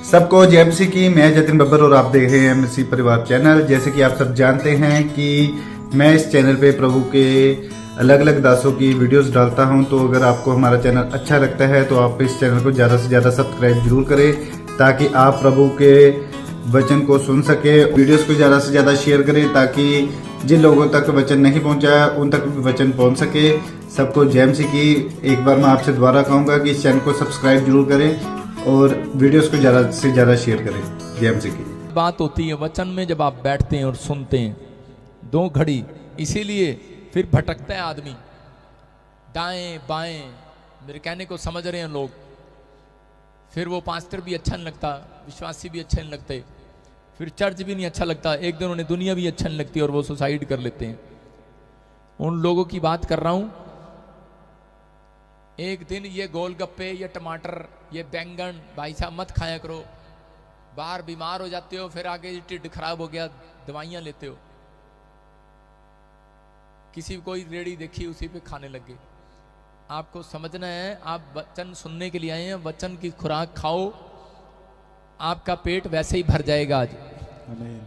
सबको जय मसीह की। मैं जतिन बब्बर और आप देख रहे हैं मसीह परिवार चैनल। जैसे कि आप सब जानते हैं कि मैं इस चैनल पे प्रभु के अलग अलग दासों की वीडियोस डालता हूं, तो अगर आपको हमारा चैनल अच्छा लगता है तो आप इस चैनल को ज़्यादा से ज़्यादा सब्सक्राइब जरूर करें, ताकि आप प्रभु के वचन को सुन सके। वीडियोस को ज़्यादा से ज़्यादा शेयर करें ताकि जिन लोगों तक वचन नहीं पहुंचा है उन तक भी वचन पहुंच सके। सबको जय मसीह की। एक बार मैं आपसे दोबारा कहूँगा कि इस चैनल को सब्सक्राइब जरूर करें और वीडियोस को ज़्यादा से ज़्यादा शेयर करें। जय मसीह की। बात होती है वचन में, जब आप बैठते हैं और सुनते हैं 2 घड़ी, इसीलिए फिर भटकता है आदमी दाएं बाएं। मेरे कहने को समझ रहे हैं लोग। फिर वो पास्टर भी अच्छा नहीं लगता, विश्वासी भी अच्छे नहीं लगते, फिर चर्च भी नहीं अच्छा लगता, एक दिन उन्हें दुनिया भी अच्छा नहीं लगती और वो सुसाइड कर लेते हैं। उन लोगों की बात कर रहा हूं। एक दिन ये गोलगप्पे, ये टमाटर, ये बैंगन भाई साहब मत खाया करो, बाहर बीमार हो जाते हो, फिर आगे टिड्ड खराब हो गया दवाइयां लेते हो। किसी कोई रेड़ी देखी उसी पे खाने लग गए। आपको समझना है, आप वचन सुनने के लिए आए हैं, वचन की खुराक खाओ, आपका पेट वैसे ही भर जाएगा आज। आमीन।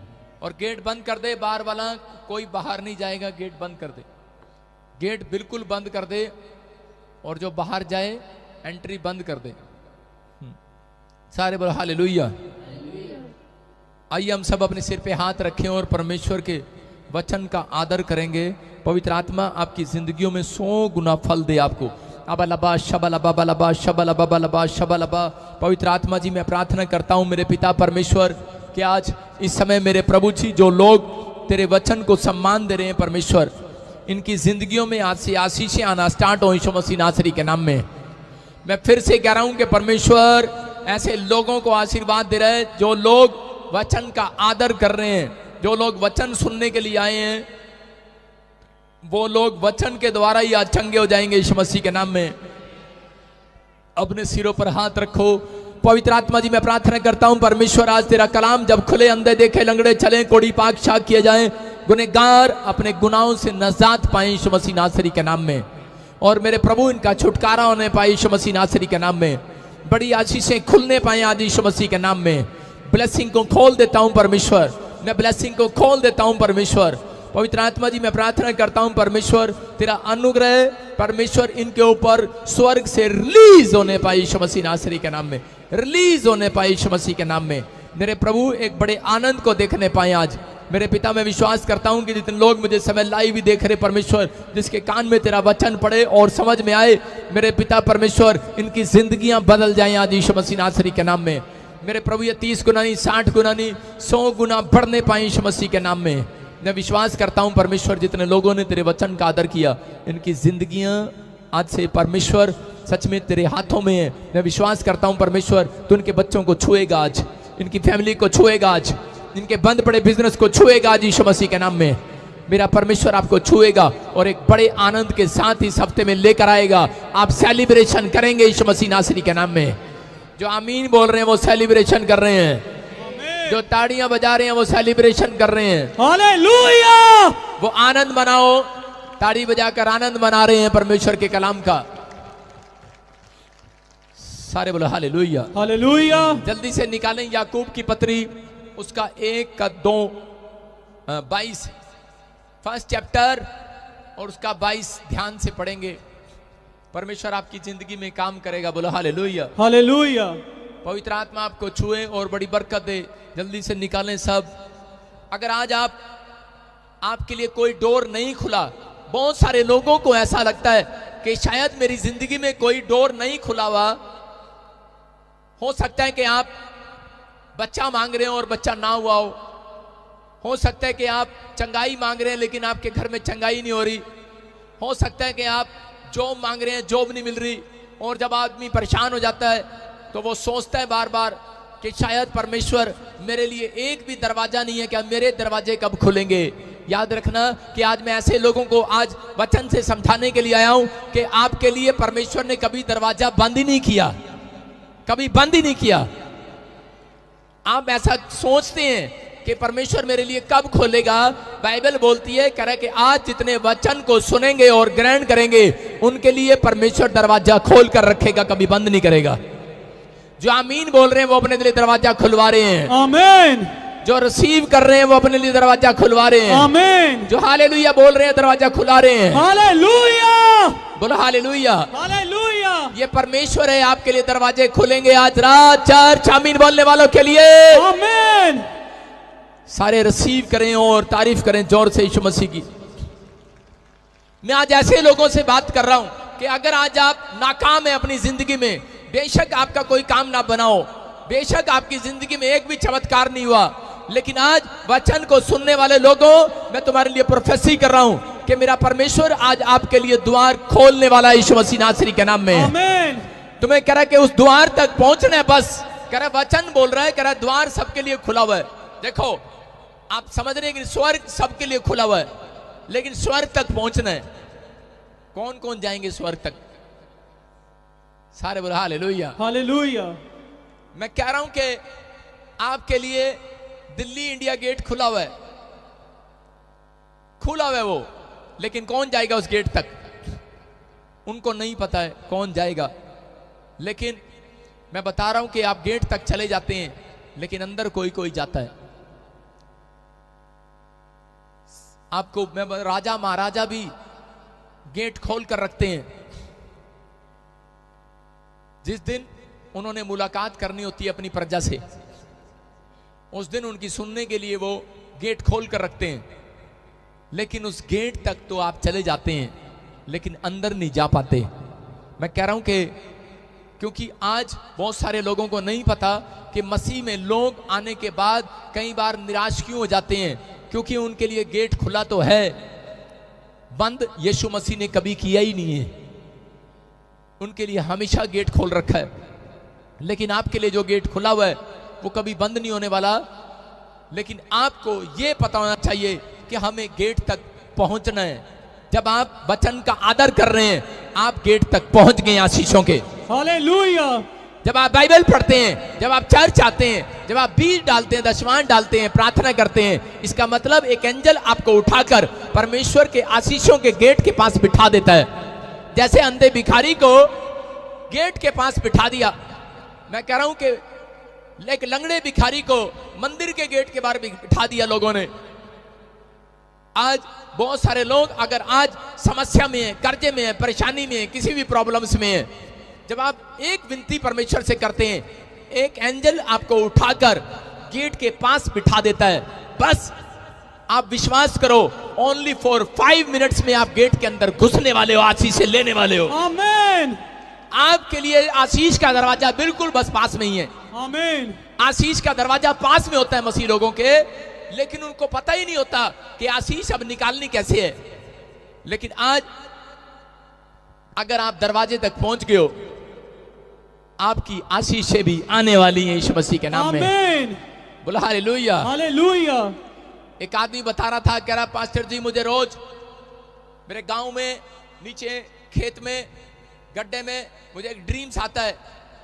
और गेट बंद कर दे, बाहर वाला कोई बाहर नहीं जाएगा, गेट बंद कर दे, गेट बिल्कुल बंद कर दे, और जो बाहर जाए एंट्री बंद कर दे। सारे बोलो हालेलुया। आइए हम सब अपने सिर पे हाथ रखें और परमेश्वर के वचन का आदर करेंगे। पवित्र आत्मा आपकी जिंदगियों में 100 गुना फल दे आपको। अबलबा शबलबा बलबा शबलबा बलबा शबलबा। पवित्र आत्मा जी, मैं प्रार्थना करता हूँ मेरे पिता परमेश्वर कि आज इस समय मेरे प्रभु जी जो लोग तेरे वचन को सम्मान दे रहे हैं परमेश्वर, इनकी जिंदगियों में आज से आशीषें आना स्टार्ट हो यीशु मसीह नासरी के नाम में। मैं फिर से कह रहा हूं कि परमेश्वर ऐसे लोगों को आशीर्वाद दे रहे हैं जो लोग वचन का आदर कर रहे हैं, जो लोग वचन सुनने के लिए आए हैं, वो लोग वचन के द्वारा ही आज चंगे हो जाएंगे यीशु मसीह के नाम में। अपने सिरों पर हाथ रखो। पवित्र आत्मा जी, मैं प्रार्थना करता हूं परमेश्वर, आज तेरा कलाम जब खुले, अंधे देखे, लंगड़े चले, कोड़ी पाक शाक किए जाए, गुनहगार अपने गुनाहों से नजात पाए यीशु मसीह नासरी के नाम में, और मेरे प्रभु इनका छुटकारा होने पाए यीशु मसीह नासरी के नाम में, बड़ी आशीषें खुलने पाए आज यीशु मसीह के नाम में। ब्लेसिंग को खोल देता हूं परमेश्वर, मैं ब्लेसिंग को खोल देता हूं परमेश्वर। पवित्र आत्मा जी, मैं प्रार्थना करता हूं परमेश्वर, तेरा अनुग्रह परमेश्वर इनके ऊपर स्वर्ग से रिलीज होने पाए यीशु मसीह नासरी के नाम में, रिलीज होने पाए यीशु मसीह के नाम में। मेरे प्रभु एक बड़े आनंद को देखने पाए आज। मेरे पिता, मैं विश्वास करता हूं कि जितने लोग मुझे समय लाइव भी देख रहे परमेश्वर, जिसके कान में तेरा वचन पड़े और समझ में आए, मेरे पिता परमेश्वर इनकी जिंदगियां बदल जाएं आज यीशु मसीह नासरी के नाम में। मेरे प्रभु ये 30 गुना नहीं, 60 गुना नहीं, 100 गुना बढ़ने पाए यीशु मसीह के नाम में। मैं विश्वास करता हूं परमेश्वर, जितने लोगों ने तेरे वचन का आदर किया, इनकी जिंदगियां आज से परमेश्वर सच में तेरे हाथों में है। मैं विश्वास करता हूं परमेश्वर, तू इनके बच्चों को छुएगा आज, इनकी फैमिली को छुएगा आज, इनके बंद पड़े बिजनेस को छुएगा आज यीशु मसीह के नाम में। मेरा परमेश्वर आपको छुएगा और एक बड़े आनंद के साथ इस हफ्ते में लेकर आएगा। आप सेलिब्रेशन करेंगे यीशु मसीह नासरी के नाम में। जो आमीन बोल रहे हैं वो सेलिब्रेशन कर रहे हैं, जो ताड़ियां बजा रहे हैं वो सेलिब्रेशन कर रहे हैं। हालेलुया। वो आनंद मनाओ, ताड़ी बजाकर आनंद मना रहे हैं परमेश्वर के कलाम का। सारे बोलो हालेलुया। हालेलुया। जल्दी से निकालें याकूब की पत्री, उसका 1 का 2 22 फर्स्ट चैप्टर और उसका 22 ध्यान से पढ़ेंगे। परमेश्वर आपकी जिंदगी में काम करेगा। बोलो हालेलुया। हालेलुया। पवित्र आत्मा आपको छुए और बड़ी बरकत दे। जल्दी से निकालें सब। अगर आज आपके लिए कोई डोर नहीं खुला, बहुत सारे लोगों को ऐसा लगता है कि शायद मेरी जिंदगी में कोई डोर नहीं खुला हुआ। हो सकता है कि आप बच्चा मांग रहे हो और बच्चा ना हुआ हो सकता है कि आप चंगाई मांग रहे हैं लेकिन आपके घर में चंगाई नहीं हो रही, हो सकता है कि आप जॉब मांग रहे हैं, जॉब नहीं मिल रही, और जब आदमी परेशान हो जाता है तो वो सोचता है बार बार कि शायद परमेश्वर मेरे लिए एक भी दरवाजा नहीं है, क्या मेरे दरवाजे कब खुलेंगे। याद रखना कि आज मैं ऐसे लोगों को आज वचन से समझाने के लिए आया हूं कि आपके लिए परमेश्वर ने कभी दरवाजा बंद ही नहीं किया, कभी बंद ही नहीं किया। आप ऐसा सोचते हैं कि परमेश्वर मेरे लिए कब खोलेगा। बाइबल बोलती है कह रहा कि आज जितने वचन को सुनेंगे और ग्रहण करेंगे उनके लिए परमेश्वर दरवाजा खोल कर रखेगा, कभी बंद नहीं करेगा। जो आमीन बोल रहे हैं वो अपने लिए दरवाजा खुलवा रहे हैं। आमीन। जो रिसीव कर रहे हैं वो अपने लिए दरवाजा खुलवा रहे हैं। आमीन। जो हालेलुया बोल रहे हैं दरवाजा खुला रहे हैं। हालेलुया। बोलो हालेलुया। हालेलुया। ये परमेश्वर है, आपके लिए दरवाजे खुलेंगे आज रात। चर्च आमीन बोलने वालों के लिए आमीन। सारे रिसीव करें और तारीफ करें जोर से यीशु मसीह की। मैं आज ऐसे लोगों से बात कर रहा हूं कि अगर आज आप नाकाम है अपनी जिंदगी में, बेशक आपका कोई काम ना बनाओ, बेशक आपकी जिंदगी में एक भी चमत्कार नहीं हुआ, लेकिन आज वचन को सुनने वाले लोगों, मैं तुम्हारे लिए प्रोफेसी कर रहा हूं कि मेरा परमेश्वर आज आपके लिए द्वार खोलने वाला है यीशु मसीह नासरी के नाम में। आमीन। तुम्हें कह रहा कि उस द्वार तक पहुंचना है, बस कह रहा वचन बोल रहा है, कह रहा द्वार सबके लिए खुला हुआ है। देखो आप समझ रहे हैं कि स्वर्ग सबके लिए खुला हुआ है, लेकिन स्वर्ग तक पहुंचना है। कौन कौन जाएंगे स्वर्ग तक? सारे बोलो हालेलुया। हालेलुया। मैं कह रहा हूं कि आपके लिए दिल्ली इंडिया गेट खुला हुआ है, खुला हुआ है वो, लेकिन कौन जाएगा उस गेट तक? उनको नहीं पता है कौन जाएगा, लेकिन मैं बता रहा हूं कि आप गेट तक चले जाते हैं, लेकिन अंदर कोई कोई जाता है। आपको मैं राजा महाराजा भी गेट खोल कर रखते हैं। जिस दिन उन्होंने मुलाकात करनी होती है अपनी प्रजा से, उस दिन उनकी सुनने के लिए वो गेट खोल कर रखते हैं, लेकिन उस गेट तक तो आप चले जाते हैं, लेकिन अंदर नहीं जा पाते। मैं कह रहा हूं कि क्योंकि आज बहुत सारे लोगों को नहीं पता कि मसीह में लोग आने के बाद कई बार निराश क्यों हो जाते हैं, क्योंकि उनके लिए गेट खुला तो है, बंद यीशु मसीह ने कभी किया ही नहीं है। उनके लिए हमेशा गेट खोल रखा है, लेकिन आपके लिए जो गेट खुला हुआ है वो कभी बंद नहीं होने वाला। लेकिन आपको ये पता होना चाहिए कि हमें गेट तक पहुंचना है। जब आप वचन का आदर कर रहे हैं, आप गेट तक पहुंच गए आशीषों के। हालेलुया। जब आप बाइबल पढ़ते हैं, जब आप चर्च आते हैं, जब आप बीज डालते हैं, दशमान डालते हैं, प्रार्थना करते हैं, इसका मतलब एक एंजल आपको उठाकर परमेश्वर के आशीषों के गेट के पास बिठा देता है। जैसे अंधे भिखारी को गेट के पास बिठा दिया, मैं कह रहा हूं कि एक लंगड़े भिखारी को मंदिर के गेट के बाहर बिठा दिया लोगों ने। आज बहुत सारे लोग अगर आज समस्या में है, कर्जे में है, परेशानी में है, किसी भी प्रॉब्लम्स में है, जब आप एक विनती परमेश्वर से करते हैं, एक एंजल आपको उठाकर गेट के पास बिठा देता है। बस आप विश्वास करो, ओनली फॉर 5 मिनट्स में आप गेट के अंदर घुसने वाले हो, आशीष से लेने वाले हो। आमीन। आपके लिए आशीष का दरवाजा बिल्कुल बस पास में ही है। आमीन। आशीष का दरवाजा पास में होता है मसीह लोगों के, लेकिन उनको पता ही नहीं होता कि आशीष अब निकालनी कैसे है। लेकिन आज अगर आप दरवाजे तक पहुंच गए हो, आपकी आशीषें भी आने वाली हैं यीशु मसीह के नाम में। आमीन। बोला हालेलुया। हालेलुया। एक आदमी बता रहा था, कह रहा पास्टर जी मुझे रोज मेरे गांव में नीचे खेत में गड्ढे में मुझे एक ड्रीम्स आता है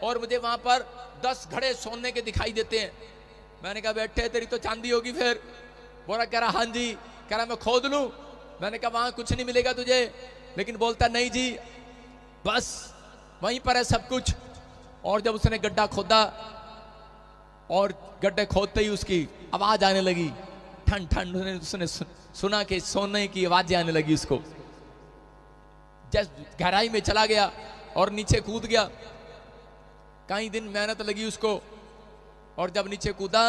और मुझे वहां पर 10 घड़े सोने के दिखाई देते हैं। मैंने कहा बेटे तेरी तो चांदी होगी फिर। बोला कह रहा हाँ जी। कह रहा मैं खोद लूं। मैंने कहा वहां कुछ नहीं मिलेगा तुझे, लेकिन बोलता नहीं जी बस वहीं पर है सब कुछ। और जब उसने गड्ढा खोदा और गड्ढे खोदते ही उसकी आवाज आने लगी, ठंड ठंड, उसने सुना कि सोने की आवाजें आने लगी उसको। जब गहराई में चला गया और नीचे कूद गया, कई दिन मेहनत लगी उसको, और जब नीचे कूदा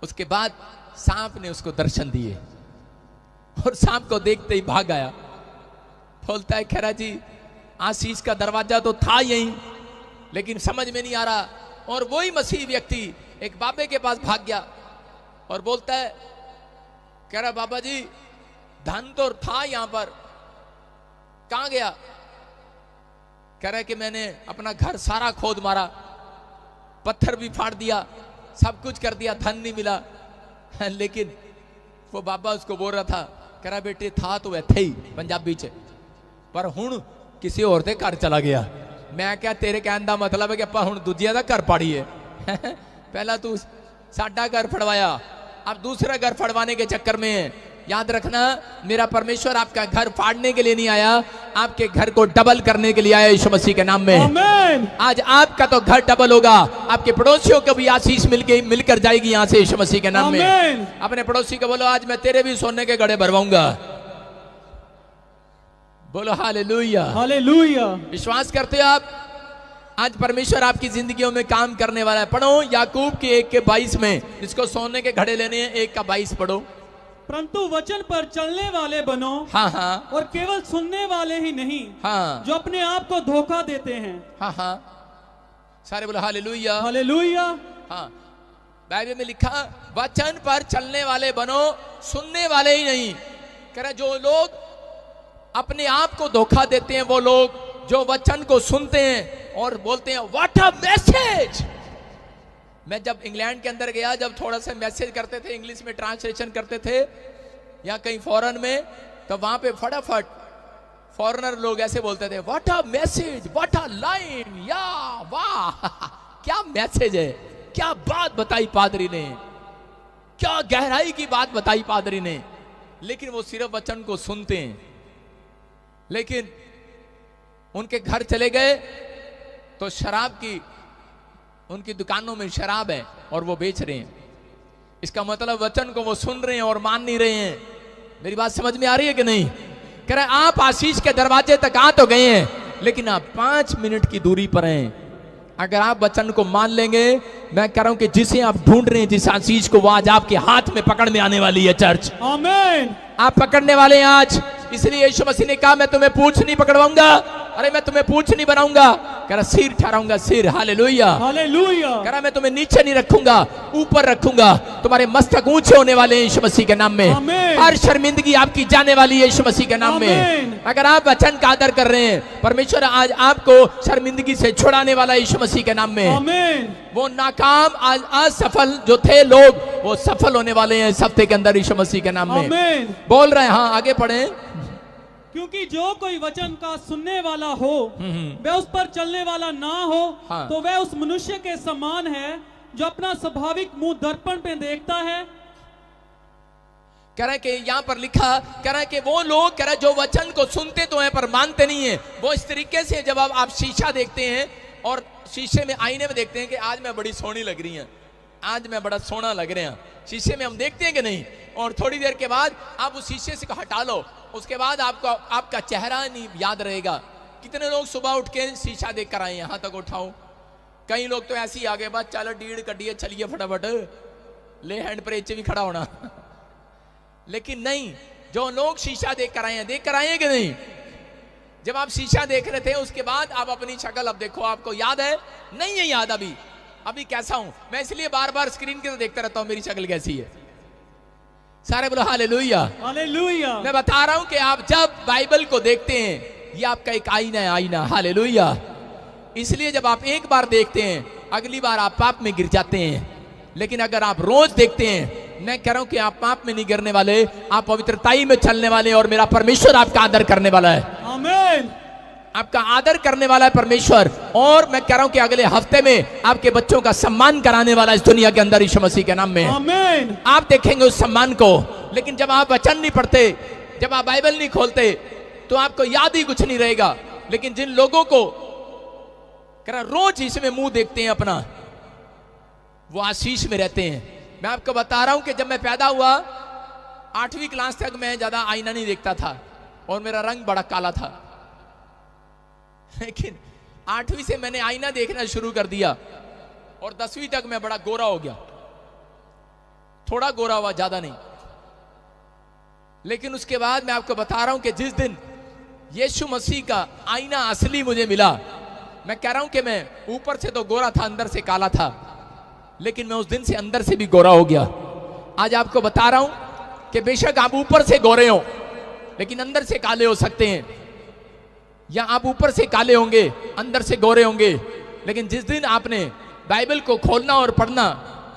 उसके बाद सांप ने उसको दर्शन दिए और सांप को देखते ही भाग आया। बोलता है खैरा जी आशीष का दरवाजा तो था यहीं, लेकिन समझ में नहीं आ रहा। और वही मसीह व्यक्ति एक बाबे के पास भाग गया और बोलता है, कह रहा बाबा जी धन तो था यहां पर, कहां गया? कह रहा है कि मैंने अपना घर सारा खोद मारा, पत्थर भी फाड़ दिया, सब कुछ कर दिया, धन नहीं मिला। लेकिन वो बाबा उसको बोल रहा था, कह रहा बेटे था तो इत्थे ही पंजाबी च, पर हुण किसी और दे घर चला गया। मैं क्या तेरे कहने का मतलब है कि ਆਪਾਂ ਹੁਣ ਦੂਜਿਆਂ ਦਾ ਘਰ ਪਾੜੀਏ। पहला तू साडा घर फड़वाया, अब दूसरा घर फड़वाने के चक्कर में याद रखना, मेरा परमेश्वर आपका घर फाड़ने के लिए नहीं आया, आपके घर को डबल करने के लिए आया यीशु मसीह के नाम में। आमीन। आज आपका तो घर डबल होगा, आपके पड़ोसियों को भी आशीष मिलकर जाएगी यहाँ से यीशु मसीह के नाम में। आमीन। अपने पड़ोसी को बोलो, आज मैं तेरे भी सोने के घड़े भरवाऊंगा। बोलो हालेलुया। हालेलुया। विश्वास करते हो आप? आज परमेश्वर आपकी जिंदगियों में काम करने वाला है। पढ़ो याकूब के 1:22 में, जिसको सोने के घड़े लेने हैं 1:22 पढ़ो। परंतु वचन पर चलने वाले बनो, हाँ हाँ और केवल सुनने वाले ही नहीं, हाँ जो अपने आप को धोखा देते हैं। हाँ हाँ, सारे बोलो हालेलुया। हालेलुया। हाँ, बाइबल में लिखा, वचन पर चलने वाले बनो, सुनने वाले ही नहीं। कह रहा जो लोग अपने आप को धोखा देते हैं, वो लोग जो वचन को सुनते हैं और बोलते हैं व्हाट अ मैसेज। मैं जब इंग्लैंड के अंदर गया, जब थोड़ा सा मैसेज करते थे, इंग्लिश में ट्रांसलेशन करते थे या कहीं फॉरेन में, तो वहां पे फटाफट फॉरेनर लोग ऐसे बोलते थे, what a message, what a line, या वाह क्या मैसेज है, क्या बात बताई पादरी ने, क्या गहराई की बात बताई पादरी ने। लेकिन वो सिर्फ वचन को सुनते हैं, लेकिन उनके घर चले गए तो शराब की, उनकी दुकानों में शराब है और वो बेच रहे हैं। इसका मतलब वचन को वो सुन रहे हैं और मान नहीं रहे हैं। मेरी बात समझ में आ रही है कि नहीं? कह रहे आप आशीष के दरवाजे तक आ तो गए हैं, लेकिन आप 5 मिनट की दूरी पर हैं। अगर आप वचन को मान लेंगे, मैं कह रहा हूं कि जिसे आप ढूंढ रहे हैं, जिस आशीष को, वो आज आपके हाथ में पकड़ में आने वाली है। चर्च, आमीन। आप पकड़ने वाले हैं आज। इसलिए यीशु मसीह ने कहा, मैं तुम्हें पूंछ नहीं पकड़वाऊंगा, अरे मैं तुम्हें पूंछ नहीं बनाऊंगा, कह रहा सिर ठहराऊंगा, सिर। हालेलुया। हालेलुया। कह रहा मैं तुम्हें नीचे नहीं रखूंगा, ऊपर रखूंगा। तुम्हारे मस्तक ऊंचे होने वाले हैं यीशु मसीह के नाम में। आमीन। हर शर्मिंदगी आपकी जाने वाली है यीशु मसीह के नाम में। आमीन। अगर आप वचन का आदर कर रहे हैं, परमेश्वर आज आपको शर्मिंदगी से छुड़ाने वाला है यीशु मसीह के नाम में। आमीन। वो नाकाम, असफल जो थे लोग, वो सफल होने वाले हैं इस हफ्ते के अंदर यीशु मसीह के नाम में। आमीन। बोल रहे हैं, हाँ आगे पढ़े। क्योंकि जो कोई वचन का सुनने वाला हो, वह उस पर चलने वाला ना हो, हाँ। तो वह उस मनुष्य के समान है जो अपना स्वाभाविक मुंह दर्पण पे देखता है। कह रहा है कि यहाँ पर लिखा, कह रहा है कि वो लोग, कह रहा है जो वचन को सुनते तो हैं पर मानते नहीं है। वो इस तरीके से, जब आप शीशा देखते हैं और शीशे में, आईने में देखते हैं कि आज मैं बड़ी सोहनी लग रही हैं, आज मैं बड़ा सोना लग रहे हैं, शीशे में हम देखते हैं कि नहीं। और थोड़ी देर के बाद आप उस शीशे से हटा लो, उसके बाद आपको आपका चेहरा नहीं याद रहेगा। कितने लोग सुबह उठ के शीशा देख कर आए, यहां तक उठाओ। कई लोग तो ऐसे ही आगे, बस चलो डीड़ कटिए, चलिए फटाफट, ले हैंड प्रेच भी खड़ा होना। लेकिन नहीं, जो लोग शीशा देख कर आए हैं कि नहीं? जब आप शीशा देख रहे थे, उसके बाद आप अपनी शक्ल अब देखो, आपको याद है? नहीं है याद अभी कैसा हूं मैं, इसलिए बार बार स्क्रीन के तो देखता रहता हूं मेरी शक्ल कैसी है। सारे बोलो हालेलुया। हालेलुया। मैं बता रहा हूं कि आप जब बाइबल को देखते हैं, ये आपका एक आईना है, आईना। हालेलुया। इसलिए जब आप एक बार देखते हैं, अगली बार आप पाप में गिर जाते हैं। लेकिन अगर आप रोज देखते हैं, मैं कह रहा हूं कि आप पाप में नहीं गिरने वाले, आप पवित्रताई में चलने वाले, और मेरा परमेश्वर आपका आदर करने वाला है। आमीन। आपका आदर करने वाला है परमेश्वर। और मैं कह रहा हूं कि अगले हफ्ते में आपके बच्चों का सम्मान कराने वाला इस दुनिया के अंदर यीशु मसीह के नाम में। आमीन। आप देखेंगे उस सम्मान को। लेकिन जब आप वचन नहीं पढ़ते, जब आप बाइबल नहीं खोलते, तो आपको याद ही कुछ नहीं रहेगा। लेकिन जिन लोगों को कह रहा रोज इसमें मुंह देखते हैं अपना, वो आशीष में रहते हैं। मैं आपको बता रहा हूं कि जब मैं पैदा हुआ, 8वीं क्लास तक मैं ज्यादा आईना नहीं देखता था और मेरा रंग बड़ा काला था। लेकिन 8वीं से मैंने आईना देखना शुरू कर दिया और 10वीं तक मैं बड़ा गोरा हो गया। थोड़ा गोरा हुआ, ज्यादा नहीं। लेकिन उसके बाद मैं आपको बता रहा हूं कि जिस दिन यीशु मसीह का आईना असली मुझे मिला, मैं कह रहा हूं कि मैं ऊपर से तो गोरा था, अंदर से काला था, लेकिन मैं उस दिन से अंदर से भी गोरा हो गया। आज आपको बता रहा हूं कि बेशक आप ऊपर से गोरे हो, लेकिन अंदर से काले हो सकते हैं, या आप ऊपर से काले होंगे, अंदर से गोरे होंगे। लेकिन जिस दिन आपने बाइबल को खोलना और पढ़ना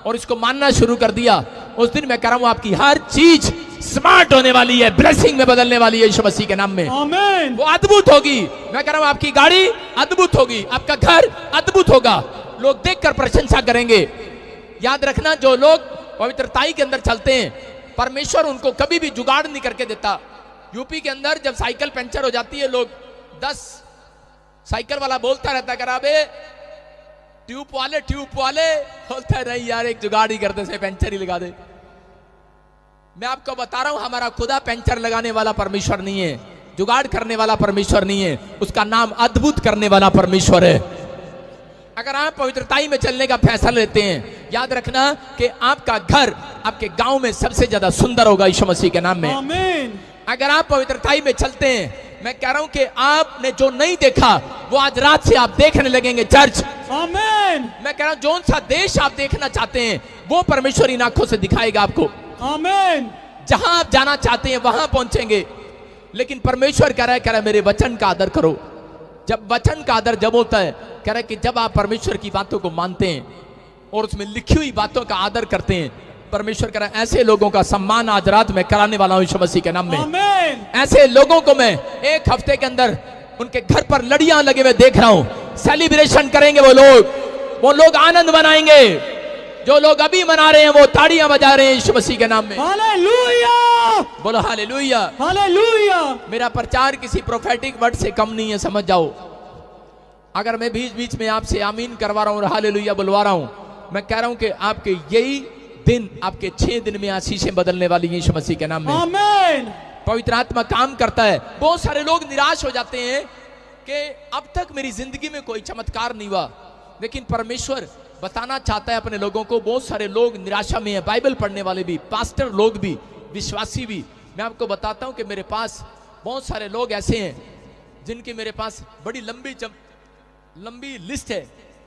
और इसको मानना शुरू कर दिया, उस दिन मैं कह रहा हूं आपकी हर चीज स्मार्ट होने वाली है, ब्लेसिंग में बदलने वाली है यीशु मसीह के नाम में। आमीन। वो अद्भुत होगी। मैं कह रहा हूं आपकी गाड़ी अद्भुत होगी, आपका घर अद्भुत होगा, लोग देखकर प्रशंसा करेंगे। याद रखना, जो लोग पवित्रताई के अंदर चलते हैं, परमेश्वर उनको कभी भी जुगाड़ नहीं करके देता। यूपी के अंदर जब साइकिल पंचर हो जाती है, लोग 10 साइकिल वाला बोलता रहता है, करा बे ट्यूब वाले बोलता है, नहीं यार एक जुगाड़ ही कर दे, से पंचर ही लगा दे। मैं आपको बता रहा हूं, हमारा खुदा पंचर लगाने वाला परमेश्वर नहीं है, जुगाड़ करने वाला परमेश्वर नहीं है, उसका नाम अद्भुत करने वाला परमेश्वर है। अगर आप पवित्रताई में चलने का फैसला लेते हैं, याद रखना कि आपका घर आपके गांव में सबसे ज्यादा सुंदर होगा यीशु मसीह के नाम में। आमीन। अगर आप पवित्रताई में चलते हैं, मैं कह रहा हूं कि आपने जो नहीं देखा वो आज रात से आप देखने लगेंगे चर्च। आमीन। मैं कह रहा हूं जो सा देश आप देखना चाहते हैं वो परमेश्वर इन आंखों से दिखाएगा आपको। आमीन। जहां आप जाना चाहते हैं वहां पहुंचेंगे। लेकिन परमेश्वर कह रहा है मेरे वचन का आदर करो। जब वचन का आदर जब होता है, कह रहा है कि जब आप परमेश्वर की बातों को मानते हैं और उसमें लिखी हुई बातों का आदर करते हैं, परमेश्वर कह रहा है ऐसे लोगों का सम्मान आज रात में कराने वाला हूं यीशु मसीह के नाम में। आमीन। ऐसे लोगों को मैं एक हफ्ते के अंदर उनके घर पर लड़ियां लगे हुए देख रहा हूं। सेलिब्रेशन करेंगे वो लोग आनंद मनाएंगे। जो लोग अभी मना रहे हैं वो ताड़ियां बजा रहे हैं यीशु मसीह के नाम में। हालेलुया। बोलो हालेलुया। हालेलुया। मेरा प्रचार किसी प्रोफेटिक वर्ड से कम नहीं है, समझ जाओ। अगर मैं बीच बीच में आपसे आमीन करवा रहा हूं और हालेलुया बुलवा रहा हूं, मैं कह रहा हूं कि आपके यही दिन, आपके 6 दिन में आशीषें बदलने वाली यीशु मसीह के नाम में। आमीन। पवित्र आत्मा काम करता है। बहुत सारे लोग निराश हो जाते हैं कि अब तक मेरी जिंदगी में कोई चमत्कार नहीं हुआ, लेकिन परमेश्वर बताना चाहता है अपने लोगों को। बहुत सारे लोग निराशा में हैं, बाइबल पढ़ने वाले भी, पास्टर लोग भी, विश्वासी भी। मैं आपको बताता हूं कि मेरे पास बहुत सारे लोग ऐसे हैं जिनकी मेरे पास बड़ी लंबी लिस्ट है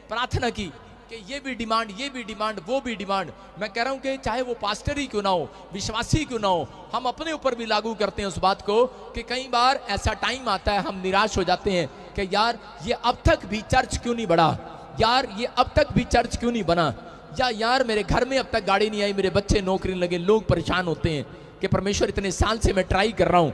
प्रार्थना की कि ये भी डिमांड, वो भी डिमांड। मैं कह रहा हूं कि चाहे वो पास्टर ही क्यों ना हो, विश्वासी क्यों ना हो, हम अपने ऊपर भी लागू करते हैं उस बात को कि कई बार ऐसा टाइम आता है हम निराश हो जाते हैं कि यार ये अब तक भी चर्च क्यों नहीं बढ़ा, यार ये अब तक भी चर्च क्यों नहीं बना, या यार मेरे घर में अब तक गाड़ी नहीं आई, मेरे बच्चे नौकरी नहीं लगे। लोग परेशान होते हैं कि परमेश्वर इतने साल से मैं ट्राई कर रहा हूं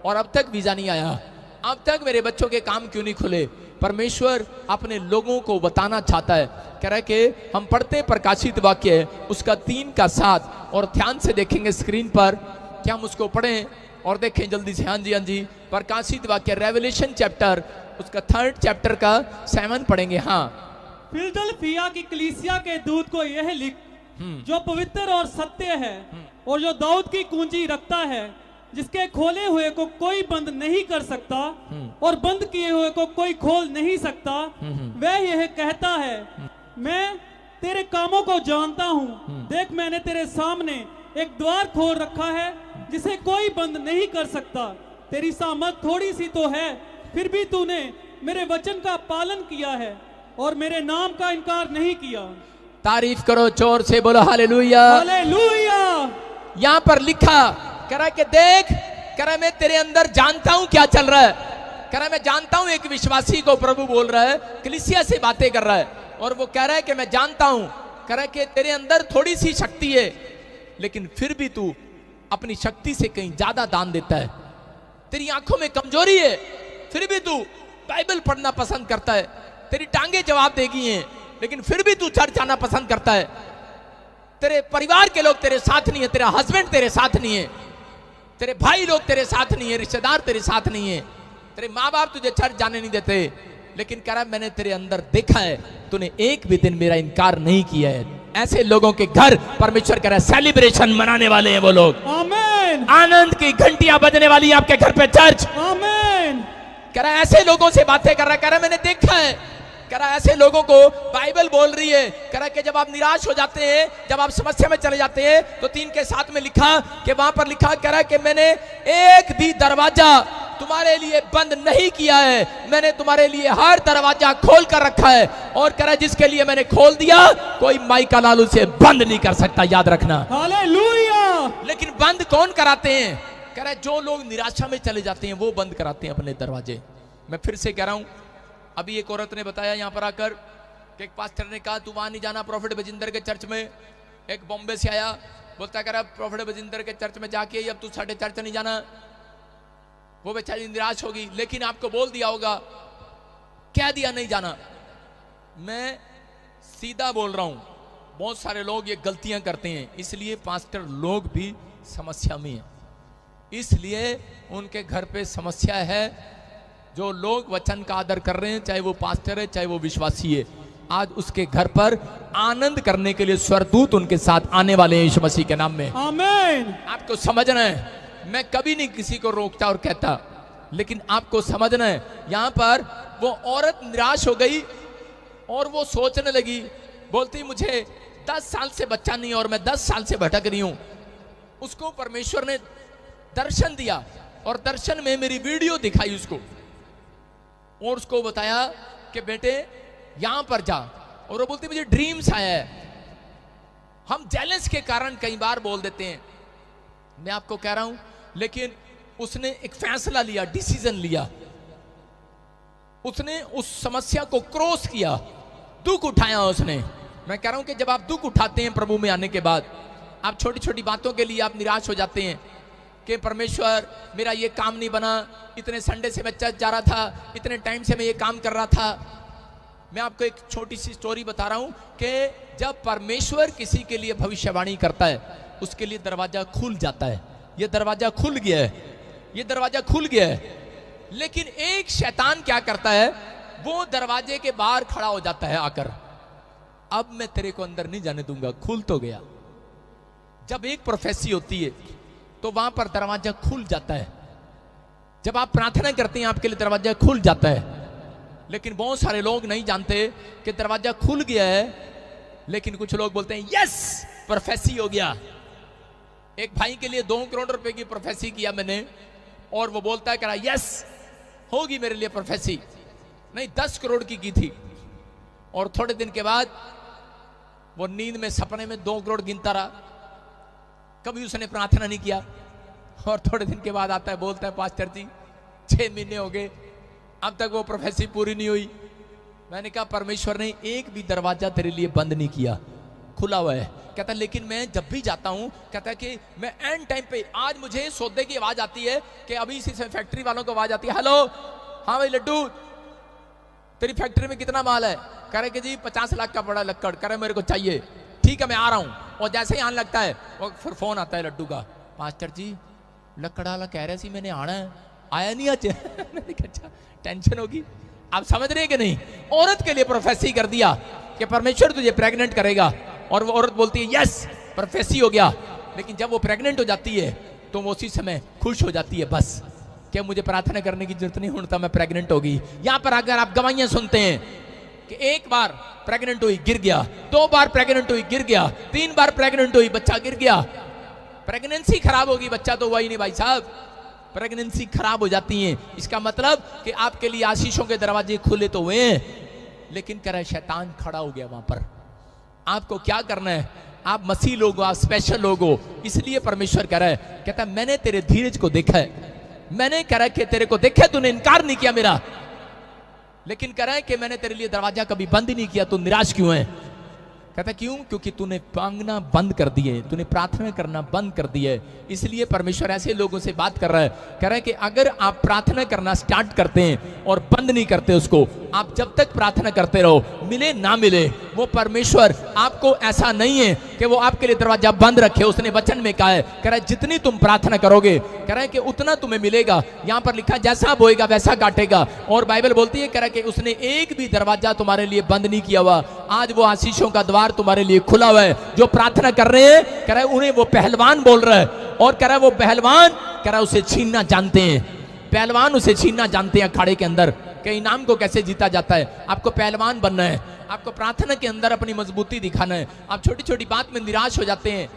और अब तक वीजा नहीं आया, अब तक मेरे बच्चों के काम क्यों नहीं खुले। परमेश्वर अपने लोगों को बताना चाहता है, कह रहा है कि हम पढ़ते प्रकाशित वाक्य है उसका 3 का 7 और ध्यान से देखेंगे स्क्रीन पर, क्या हम उसको पढ़ें और देखें जल्दी से। हाँ जी, प्रकाशित वाक्य रेवलेशन चैप्टर उसका 3rd चैप्टर का 7 पढ़ेंगे। हाँ। फिलदल्फिया की कलीसिया के दूत को यह लिख, जो पवित्र और सत्य है और जो दाऊद की कुंजी रखता है, जिसके खोले हुए को कोई बंद नहीं कर सकता और बंद किए हुए को कोई खोल नहीं सकता, वह यह कहता है, मैं तेरे कामों को जानता हूँ। देख मैंने तेरे सामने एक द्वार खोल रखा है जिसे कोई बंद नहीं कर सकता। तेरी सामर्थ थोड़ी सी तो है, फिर भी तूने मेरे वचन का पालन किया है और मेरे नाम का इनकार नहीं किया। तारीफ करो जोर से, बोलो हालेलुया। हालेलुया। यहां पर लिखा, कह रहा है कि देख, कह रहा है मैं तेरे अंदर जानता हूं क्या चल रहा है। कह रहा है मैं जानता हूं, एक विश्वासी को प्रभु बोल रहा है, कलीसिया से बातें कर रहा है और वो कह रहा है कि मैं जानता हूं, कह रहा है कि तेरे अंदर थोड़ी सी शक्ति है, लेकिन फिर भी तू अपनी शक्ति से कहीं ज्यादा दान देता है। तेरी आंखों में कमजोरी है, फिर भी तू बाइबल पढ़ना पसंद करता है। तेरी टांगे जवाब देगी हैं, लेकिन फिर भी तू चर्च आना पसंद करता है। तेरे परिवार के लोग तेरे साथ नहीं है, तेरा हस्बैंड तेरे साथ नहीं है, तेरे भाई लोग तेरे साथ नहीं है, रिश्तेदार तेरे साथ नहीं है, तेरे माँ बाप तुझे चर्च जाने नहीं देते, लेकिन कह रहा है मैंने तेरे अंदर देखा है, तूने एक भी दिन मेरा इनकार नहीं किया है। ऐसे लोगों के घर परमेश्वर कह रहा है सेलिब्रेशन मनाने वाले हैं वो लोग। आमीन। आनंद की घंटियां बजने वाली है आपके घर पे चर्च। आमीन। कह रहा है ऐसे लोगों से बातें कर रहा है, कह रहा है मैंने देखा है, कह रहा है ऐसे लोगों को बाइबल बोल रही है। कह रहा है कि जब आप निराश हो जाते हैं, जब आप समस्या में चले जाते हैं, तो 3 के 7 में लिखा कि वहां पर लिखा, कह रहा है कि मैंने एक भी दरवाजा तुम्हारे लिए बंद नहीं किया है, मैंने तुम्हारे लिए हर दरवाजा खोल कर रखा है, और कह रहा है जिसके लिए मैंने खोल दिया कोई माइका लालू से बंद नहीं कर सकता, याद रखना। हालेलुया। लेकिन बंद कौन कराते हैं? कह रहा है जो लोग निराशा में चले जाते हैं वो बंद कराते हैं अपने दरवाजे। मैं फिर से कह रहा हूं, अभी एक औरत ने बताया यहां पर आकर कि एक पास्टर ने कहा तू वहां नहीं जाना प्रॉफिट बजिंदर के चर्च में। एक बॉम्बे से आया, बोलता कह रहा प्रॉफिट बजिंदर के चर्च में जाके अब तू साढ़े चर्च नहीं जाना। वो बेचारी निराश होगी, लेकिन आपको बोल दिया होगा, क्या दिया नहीं जाना। मैं सीधा बोल रहा हूं, बहुत सारे लोग ये गलतियां करते हैं, इसलिए पास्टर लोग भी समस्या में है, इसलिए उनके घर पे समस्या है। जो लोग वचन का आदर कर रहे हैं, चाहे वो पास्टर है चाहे वो विश्वासी है, आज उसके घर पर आनंद करने के लिए स्वर्गदूत उनके साथ आने वाले हैं यीशु मसीह के नाम में। आमीन। आपको समझना है, मैं कभी नहीं किसी को रोकता और कहता, लेकिन आपको समझना है, यहां पर वो औरत निराश हो गई और वो सोचने लगी, बोलती मुझे 10 साल से बच्चा नहीं और मैं 10 साल से भटक रही हूं। उसको परमेश्वर ने दर्शन दिया और दर्शन में मेरी वीडियो दिखाई उसको, और उसको बताया कि बेटे यहां पर जा, और वो बोलती मुझे ड्रीम्स आया है। हम जेलस के कारण कई बार बोल देते हैं, मैं आपको कह रहा हूं, लेकिन उसने एक फैसला लिया, डिसीजन लिया, उसने उस समस्या को क्रॉस किया, दुख उठाया उसने। मैं कह रहा हूं कि जब आप दुख उठाते हैं प्रभु में आने के बाद, आप छोटी छोटी बातों के लिए आप निराश हो जाते हैं कि परमेश्वर मेरा ये काम नहीं बना, इतने संडे से मैं चर्च जा रहा था, इतने टाइम से मैं ये काम कर रहा था। मैं आपको एक छोटी सी स्टोरी बता रहा हूं कि जब परमेश्वर किसी के लिए भविष्यवाणी करता है, उसके लिए दरवाजा खुल जाता है। ये दरवाजा खुल गया है, ये दरवाजा खुल गया है, लेकिन एक शैतान क्या करता है, वो दरवाजे के बाहर खड़ा हो जाता है आकर, अब मैं तेरे को अंदर नहीं जाने दूंगा, खुल तो गया। जब एक प्रोफेसी होती है तो वहां पर दरवाजा खुल जाता है। जब आप प्रार्थना करते हैं आपके लिए दरवाजा खुल जाता है, लेकिन बहुत सारे लोग नहीं जानते कि दरवाजा खुल गया है, लेकिन कुछ लोग बोलते हैं यस प्रोफेसी हो गया। एक भाई के लिए 2 करोड़ रुपए की प्रोफेसी किया मैंने, और वो बोलता है कह रहा यस होगी मेरे लिए प्रोफेसी, नहीं 10 करोड़ की थी, और थोड़े दिन के बाद वो नींद में सपने में 2 करोड़ गिनता रहा, कभी उसने प्रार्थना नहीं किया, और थोड़े दिन के बाद आता है बोलता है पास्टर जी 6 महीने हो गए अब तक वो प्रोफेसी पूरी नहीं हुई। मैंने कहा परमेश्वर ने एक भी दरवाजा तेरे लिए बंद नहीं किया, खुला हुआ है। कहता लेकिन मैं जब भी जाता हूं, कहता है कि मैं एंड टाइम पे, आज मुझे सौदे की आवाज आती है कि अभी इसी से फैक्ट्री वालों को आवाज आती है, हेलो हाँ भाई लड्डू तेरी फैक्ट्री में कितना माल है, कह रहे कि जी 50 लाख का बड़ा लक्कड़, कह रहे मेरे को चाहिए, ठीक है मैं आ रहा हूं। और जैसे ही आने लगता है वो फिर फोन आता है लड्डू का, पास्टर जी लक्कड़ वाला कह रहे सी मैंने आना है, आया नहीं आज। मैंने कहा अच्छा टेंशन होगी। आप समझ रहे हैं कि नहीं, औरत के लिए प्रोफेसी कर दिया कि परमेश्वर तुझे प्रेग्नेंट करेगा, और वो औरत बोलती है यस प्रोफेसी हो गया, लेकिन जब वो प्रेग्नेंट हो जाती है तो वो उसी समय खुश हो जाती है, बस क्या मुझे प्रार्थना करने की जरूरत नहीं होता, मैं प्रेग्नेंट होगी। यहां पर अगर आप गवाहियां सुनते हैं कि 1 बार प्रेग्नेंट हुई गिर गया, 2 बार प्रेग्नेंट हुई गिर गया, 3 बार प्रेग्नेंट हुई बच्चा गिर गया, प्रेगनेंसी खराब होगी, बच्चा तो हुआ ही नहीं भाई साहब, प्रेगनेंसी खराब हो जाती है। इसका मतलब कि आपके लिए आशीषों के दरवाजे खुले तो हुए हैं, लेकिन कह रहा है शैतान खड़ा हो गया वहां पर। आपको क्या करना है, आप मसीह लोग हो, आप स्पेशल लोग हो, इसलिए परमेश्वर कह रहा है, कहता है मैंने तेरे धीरज को देखा है, मैंने कह रहा है कि तेरे को देखा, तूने इनकार नहीं किया मेरा, लेकिन कह रहा है कि मैंने तेरे लिए दरवाजा कभी बंद नहीं किया, तू निराश क्यों है। कहता क्यों, क्योंकि तूने मांगना बंद कर दिए, तूने प्रार्थना करना बंद कर दिए। इसलिए परमेश्वर ऐसे लोगों से बात कर रहा है, कह रहा है कि अगर आप प्रार्थना करना स्टार्ट करते हैं और बंद नहीं करते उसको, आप जब तक प्रार्थना करते रहो, मिले ना मिले, वो परमेश्वर आपको ऐसा नहीं है कि वो आपके लिए दरवाजा बंद रखे। उसने वचन में कहा है, कह रहा है जितनी तुम प्रार्थना करोगे, कह रहा है कि उतना तुम्हें मिलेगा। यहाँ पर लिखा जैसा बोएगा वैसा काटेगा, और बाइबल बोलती है, कह रहा है कि उसने एक भी दरवाजा तुम्हारे लिए बंद नहीं किया हुआ। आज वो आशीषों का द्वार तुम्हारे लिए खुला हुआ है। जो प्रार्थना कर रहे हैं, कह रहा है उन्हें वो पहलवान बोल रहा है, और कह रहा है वो पहलवान, कह रहा है उसे छीनना जानते हैं, पहलवान उसे छीनना जानते हैं अखाड़े के अंदर कि इनाम को कैसे जीता जाता है। आपको पहलवान बनना है, आपको प्रार्थना के अंदर अपनी मजबूती दिखाना है। आप छोटी छोटी बात में निराश हो जाते हैं,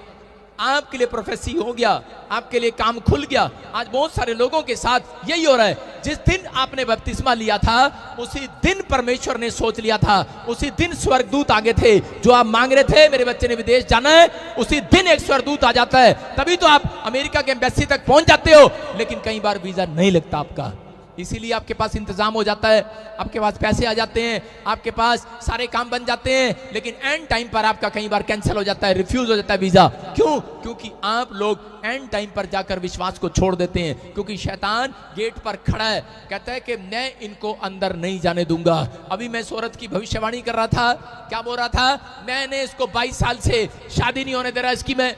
आपके लिए प्रोफेसी हो गया, आपके लिए काम खुल गया। आज बहुत सारे लोगों के साथ यही हो रहा है, जिस दिन आपने बपतिस्मा लिया था उसी दिन परमेश्वर ने सोच लिया था, उसी दिन स्वर्गदूत आगे थे। जो आप मांग रहे थे मेरे बच्चे ने विदेश जाना है, उसी दिन एक स्वर्गदूत आ जाता है, तभी तो आप अमेरिका के एम्बेसी तक पहुंच जाते हो। लेकिन कई बार वीजा नहीं लगता आपका, इसीलिए आपके पास इंतजाम हो जाता है, आपके पास पैसे आ जाते हैं, आपके पास सारे काम बन जाते हैं, लेकिन एंड टाइम पर आपका कई बार कैंसिल हो जाता है, रिफ्यूज हो जाता है वीजा। क्यों? क्योंकि आप लोग एंड टाइम पर जाकर विश्वास को छोड़ देते हैं, क्योंकि शैतान गेट पर खड़ा है, कहता है कि मैं इनको अंदर नहीं जाने दूंगा। अभी मैं इस औरत की भविष्यवाणी कर रहा था, क्या बोल रहा था, मैंने इसको 22 साल से शादी नहीं होने दे रहा, इसकी मैं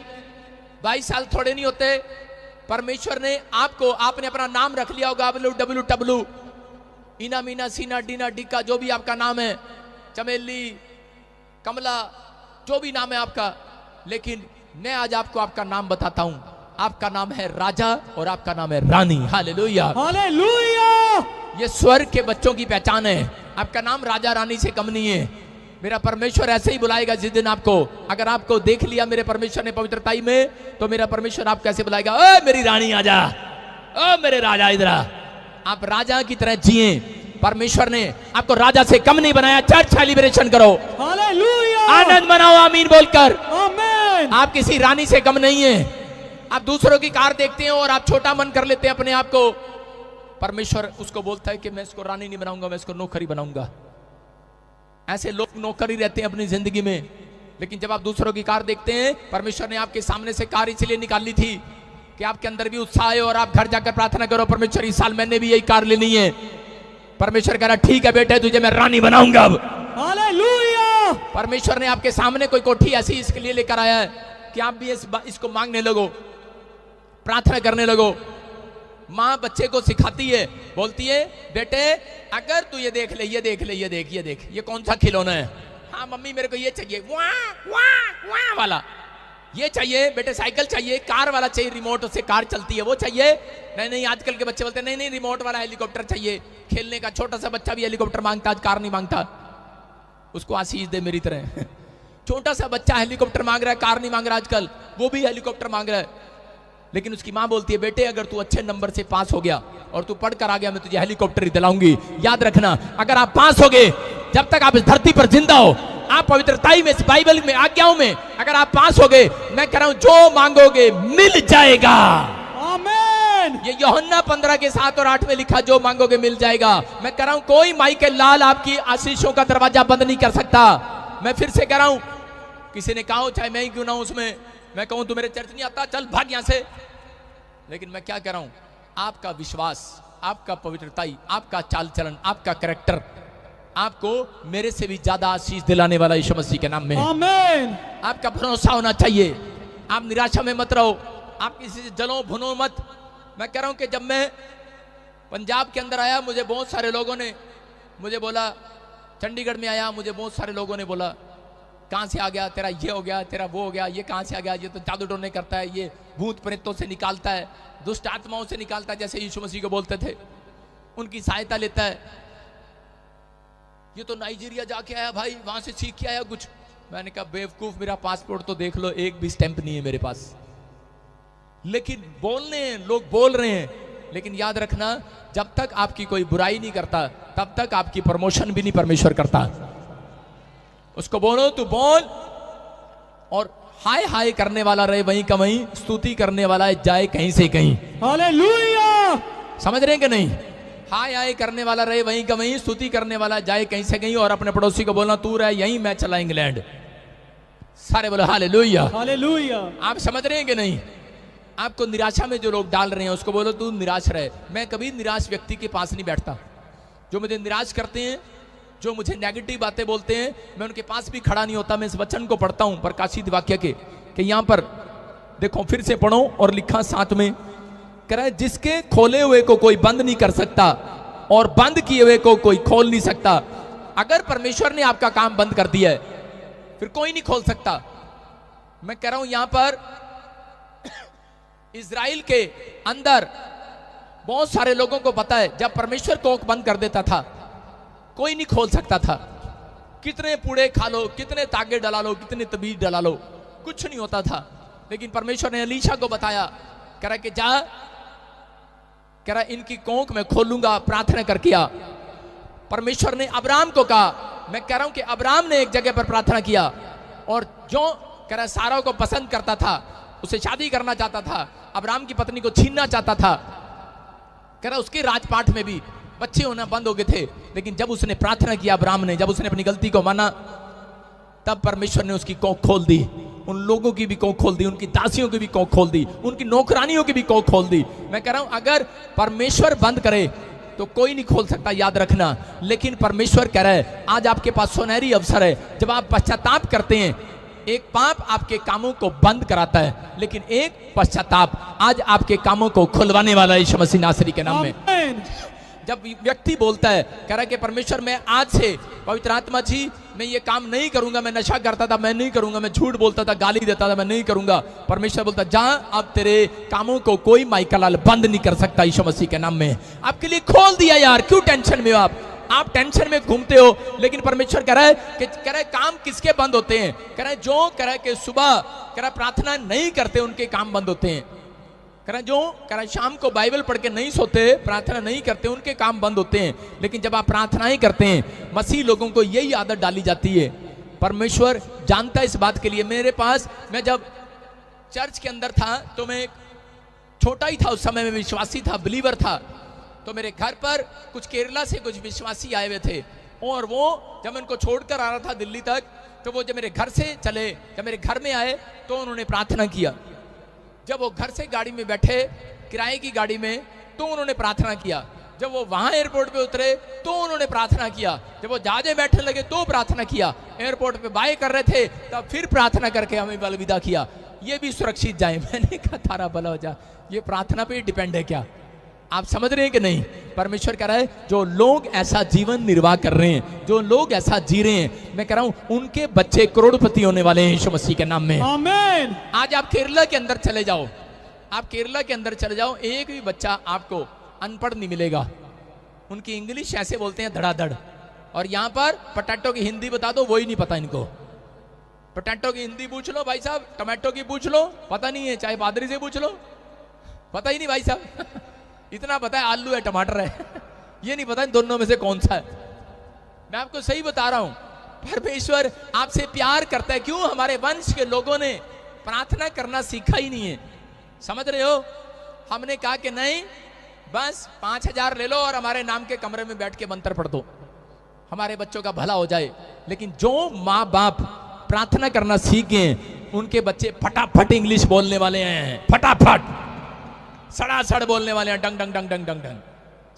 22 साल थोड़े नहीं होते। परमेश्वर ने आपको, आपने अपना नाम रख लिया होगा WWW, इना मीना सीना डीना डिका, जो भी आपका नाम है, चमेली, कमला, जो भी नाम है आपका। लेकिन मैं आज आपको आपका नाम बताता हूं। आपका नाम है राजा और आपका नाम है रानी। Hallelujah, hallelujah. ये स्वर्ग के बच्चों की पहचान है। आपका नाम राजा रानी से कम नहीं है। मेरा परमेश्वर ऐसे ही बुलाएगा जिस दिन आपको, अगर आपको देख लिया मेरे परमेश्वर ने पवित्रताई में, तो मेरा परमेश्वर आपको कैसे बुलाएगा, ओ मेरी रानी आजा, ओ मेरे राजा इधर आ। आप राजा की तरह जिए। परमेश्वर ने आपको राजा से कम नहीं बनाया। चर्च सेलिब्रेशन करो, हालेलुया, आनंद मनाओ आमीन बोलकर। आमीन। आप किसी रानी से कम नहीं है। आप दूसरों की कार देखते हैं और आप छोटा मन कर लेते हैं अपने आप को। परमेश्वर उसको बोलता है कि मैं इसको रानी नहीं बनाऊंगा, मैं इसको नौकरी बनाऊंगा। ऐसे लोग नौकरी रहते हैं अपनी जिंदगी में। लेकिन जब आप दूसरों की कार देखते हैं, परमेश्वर ने आपके सामने से कार इसलिए निकाली थी कि आपके अंदर भी उत्साह है और आप घर जाकर प्रार्थना करो, परमेश्वर इस साल मैंने भी यही कार लेनी है। परमेश्वर कह रहा ठीक है बेटे, तुझे मैं रानी बनाऊंगा अब। हालेलुया। परमेश्वर ने आपके सामने कोई कोठी ऐसी इसके लिए लेकर आया है कि आप भी इसको मांगने लगो, प्रार्थना करने लगो। माँ बच्चे को सिखाती है, बोलती है बेटे अगर तू ये देख ले, ये देख ले, ये देख, ये देख, ये कौन सा खिलौना है। हाँ मम्मी मेरे को ये चाहिए, वाह वाह वाह वाला ये चाहिए। बेटे साइकिल चाहिए, कार वाला चाहिए, रिमोट से कार चलती है वो चाहिए। नहीं नहीं, आजकल के बच्चे बोलते हैं नहीं नहीं रिमोट वाला हेलीकॉप्टर चाहिए। खेलने का छोटा सा बच्चा भी हेलीकॉप्टर मांगता, आज कार नहीं मांगता। उसको आशीष दे मेरी तरह। छोटा सा बच्चा हेलीकॉप्टर मांग रहा है, कार नहीं मांग रहा आजकल, वो भी हेलीकॉप्टर मांग रहा है। लेकिन उसकी मां बोलती है बेटे अगर तू अच्छे नंबर से पास हो गया और तू पढ़कर आ गया, मैं तुझे हेलीकॉप्टर ही दिलाऊंगी। याद रखना, अगर आप पास हो गए, जब तक आप इस धरती पर जिंदा हो, आप पवित्रताई में, इस बाइबल में, आज्ञाओं में अगर आप पास हो गए, मैं कह रहा हूं जो मांगोगे मिल जाएगा। आमीन। ये यूहन्ना 15 के 7 और 8 में लिखा, जो मांगोगे मिल जाएगा। मैं कह रहा हूं कोई माई के लाल आपकी आशीषों का दरवाजा बंद नहीं कर सकता। मैं फिर से कह रहा हूं, किसी ने कहा चाहे मैं ही क्यों ना हूं उसमें, मैं कहूं तू मेरे चर्च नहीं आता, चल भाग यहां से। लेकिन मैं क्या कह रहा हूं, आपका विश्वास, आपका पवित्रताई, आपका चाल चलन, आपका कैरेक्टर आपको मेरे से भी ज्यादा आशीष दिलाने वाला यीशु मसीह के नाम में। आमीन। आपका भरोसा होना चाहिए। आप निराशा में मत रहो, आप किसी से जलो भुनो मत। मैं कह रहा हूं कि जब मैं पंजाब के अंदर आया, मुझे बहुत सारे लोगों ने मुझे बोला, चंडीगढ़ में आया, मुझे बहुत सारे लोगों ने बोला कहां से आ गया, तेरा ये हो गया, तेरा वो हो गया, ये कहां से आ गया, ये तो जादू टोने करता है, ये भूत प्रेतों से निकालता है, दुष्ट आत्माओं से निकालता है, जैसे यीशु मसीह को बोलते थे, उनकी सहायता लेता है। ये तो नाइजीरिया जाके आया भाई, वहां से सीख के आया कुछ। मैंने कहा बेवकूफ, मेरा पासपोर्ट तो देख लो, एक भी स्टैंप नहीं है मेरे पास। लेकिन बोलने हैं, लोग बोल रहे हैं। लेकिन याद रखना, जब तक आपकी कोई बुराई नहीं करता, तब तक आपकी प्रमोशन भी नहीं परमेश्वर करता। उसको बोलो तू बोल, और हाय हाय करने वाला रहे वहीं का वहीं, स्तुति करने वाला जाए कहीं से कहीं। हालेलुया। समझ रहे हैं कि नहीं? हाय हाय करने वाला रहे वहीं का वहीं, स्तुति करने वाला जाए कहीं से कहीं। और अपने पड़ोसी को बोलना तू रहे यहीं, मैं चला इंग्लैंड। सारे बोलो हालेलुया। हालेलुया। आप समझ रहे हैं कि नहीं? आपको निराशा में जो लोग डाल रहे हैं, उसको बोलो तू निराश रहे। मैं कभी निराश व्यक्ति के पास नहीं बैठता। जो मुझे निराश करते हैं, जो मुझे नेगेटिव बातें बोलते हैं, मैं उनके पास भी खड़ा नहीं होता। मैं इस वचन को पढ़ता हूं प्रकाशित वाक्य के, कि यहां पर देखो, फिर से पढ़ो, और लिखा 7 में, कह रहा है जिसके खोले हुए को कोई बंद नहीं कर सकता और बंद किए हुए को कोई खोल नहीं सकता। अगर परमेश्वर ने आपका काम बंद कर दिया है, फिर कोई नहीं खोल सकता। मैं कह रहा हूं यहां पर इजराइल के अंदर बहुत सारे लोगों को पता है, जब परमेश्वर कोख बंद कर देता था, कोई नहीं खोल सकता था। कितने पूड़े खा लो, कितने तागे डला लो, कितने तबीज डला लो, कुछ नहीं होता था। लेकिन परमेश्वर ने एलीशा को बताया, कह रहा कि जा, कह रहा इनकी कोख मैं खोलूंगा, प्रार्थना कर किया। परमेश्वर ने अब्राम को कहा, मैं कह रहा हूं कि अब्राम ने एक जगह पर प्रार्थना किया, और जो कह रहा सारा को पसंद करता था, उसे शादी करना चाहता था, अब्राम की पत्नी को छीनना चाहता था, कह रहा उसके राजपाट में भी बच्चे होना बंद हो गए थे। लेकिन जब उसने प्रार्थना किया, अब्राम ने, जब उसने अपनी गलती को माना, तब परमेश्वर ने उसकी कोख खोल दी। उन लोगों की भी कोख खोल दी, उनकी दासियों की भी कोख खोल दी, उनकी नौकरानियों की भी कोख खोल दी। मैं कह रहा हूं अगर परमेश्वर बंद करे तो कोई नहीं खोल सकता, याद रखना। लेकिन परमेश्वर कह रहा है आज आपके पास सुनहरी अवसर है। जब आप पश्चाताप करते हैं, एक पाप आपके कामों को बंद कराता है, लेकिन एक पश्चाताप आज आपके कामों को खुलवाने वाला है यीशु मसीह नासरी के नाम में। आमीन। जब व्यक्ति बोलता है, कह रहा है कि परमेश्वर मैं आज से पवित्र आत्मा जी मैं ये काम नहीं करूंगा, मैं नशा करता था मैं नहीं करूंगा, मैं झूठ बोलता था, गाली देता था मैं नहीं करूंगा, परमेश्वर बोलता जहां अब तेरे कामों को कोई माइका लाल बंद नहीं कर सकता यीशु मसीह के नाम में। आपके लिए खोल दिया यार, क्यों टेंशन में हो आप टेंशन में घूमते हो। लेकिन परमेश्वर कह रहा है कि कह रहा है काम किसके बंद होते हैं, कह रहा है जो कह रहा है कि सुबह कह रहा है प्रार्थना नहीं करते उनके काम बंद होते हैं, कह रहा जो कह रहा शाम को बाइबल पढ़ के नहीं सोते, प्रार्थना नहीं करते, उनके काम बंद होते हैं। लेकिन जब आप प्रार्थनाएं करते हैं, मसीह लोगों को यही आदत डाली जाती है। परमेश्वर जानता है इस बात के लिए। मेरे पास मैं जब चर्च के अंदर था तो मैं छोटा ही था, उस समय में विश्वासी था, बिलीवर था। तो मेरे घर पर कुछ केरला से कुछ विश्वासी आए हुए थे और वो जब मैं उनको छोड़कर आ रहा था दिल्ली तक, तो वो जब मेरे घर से चले, जब मेरे घर में आए तो उन्होंने प्रार्थना किया। जब वो घर से गाड़ी में बैठे, किराए की गाड़ी में, तो उन्होंने प्रार्थना किया। जब वो वहां एयरपोर्ट पे उतरे तो उन्होंने प्रार्थना किया। जब वो जहाज में बैठने लगे तो प्रार्थना किया। एयरपोर्ट पे बाय कर रहे थे तब फिर प्रार्थना करके हमें अलविदा किया, ये भी सुरक्षित जाए। मैंने कहा तारा भला हो जा, ये प्रार्थना पे डिपेंड है क्या? आप समझ रहे हैं कि नहीं? परमेश्वर कह रहा है जो लोग ऐसा जीवन निर्वाह कर रहे हैं, जो लोग ऐसा जी रहे हैं, मैं कह रहा हूं उनके बच्चे करोड़पति होने वाले हैं यीशु मसीह के नाम में। आमीन। आज आप केरला के अंदर चले जाओ, आप केरला के अंदर चले जाओ, एक भी बच्चा आपको अनपढ़ नहीं मिलेगा। उनकी इंग्लिश ऐसे बोलते हैं धड़ाधड़। और यहां पर पोटैटो की हिंदी बता दो, वही नहीं पता इनको। पोटैटो की हिंदी पूछ लो भाई साहब, टमाटो की पूछ लो, पता नहीं है। चाहे पादरी से पूछ लो, पता ही नहीं भाई साहब। इतना पता है आलू है टमाटर है, ये नहीं पता इन दोनों में से कौन सा है। मैं आपको सही बता रहा हूं, परमेश्वर आपसे प्यार करता है। क्यों? हमारे वंश के लोगों ने प्रार्थना करना सीखा ही नहीं है। समझ रहे हो? हमने कहा कि नहीं, बस 5,000 ले लो और हमारे नाम के कमरे में बैठ के मंत्र पढ़ दो, हमारे बच्चों का भला हो जाए। लेकिन जो माँ बाप प्रार्थना करना सीख गए, उनके बच्चे फटाफट इंग्लिश बोलने वाले हैं, फटाफट सड़ासड़ बोलने वाले हैं, डंग डंग डंग डंग डंग डंग।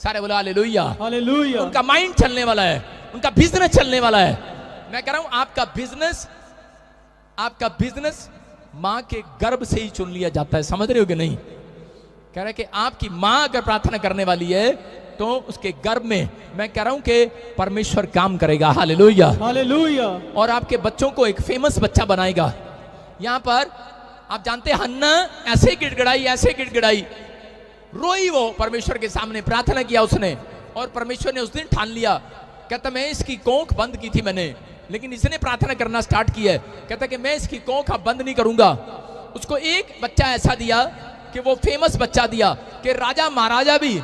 सारे बोलो हालेलुया, हालेलुया। उनका माइंड चलने वाला है, उनका बिजनेस चलने वाला है। मैं कह रहा हूं आपका बिजनेस मां के गर्भ से ही चुन लिया जाता है। समझ रहे हो कि नहीं? कह रहा है कि आपकी मां अगर प्रार्थना करने वाली है तो उसके गर्भ में, मैं कह रहा हूं कि परमेश्वर काम करेगा। Hallelujah, hallelujah. और आपके बच्चों को एक फेमस बच्चा बनाएगा। यहां पर आप जानते हैं हन्ना ऐसे गिड़गिड़ाई, रोई वो परमेश्वर के सामने, प्रार्थना किया उसने। और परमेश्वर ने उस दिन ठान लिया, कहता मैं इसकी कोख बंद की थी मैंने, लेकिन इसने प्रार्थना करना स्टार्ट किया है। कहता कि मैं इसकी कोख अब बंद नहीं करूंगा। उसको एक बच्चा ऐसा दिया कि वो फेमस बच्चा दिया कि राजा महाराजा भी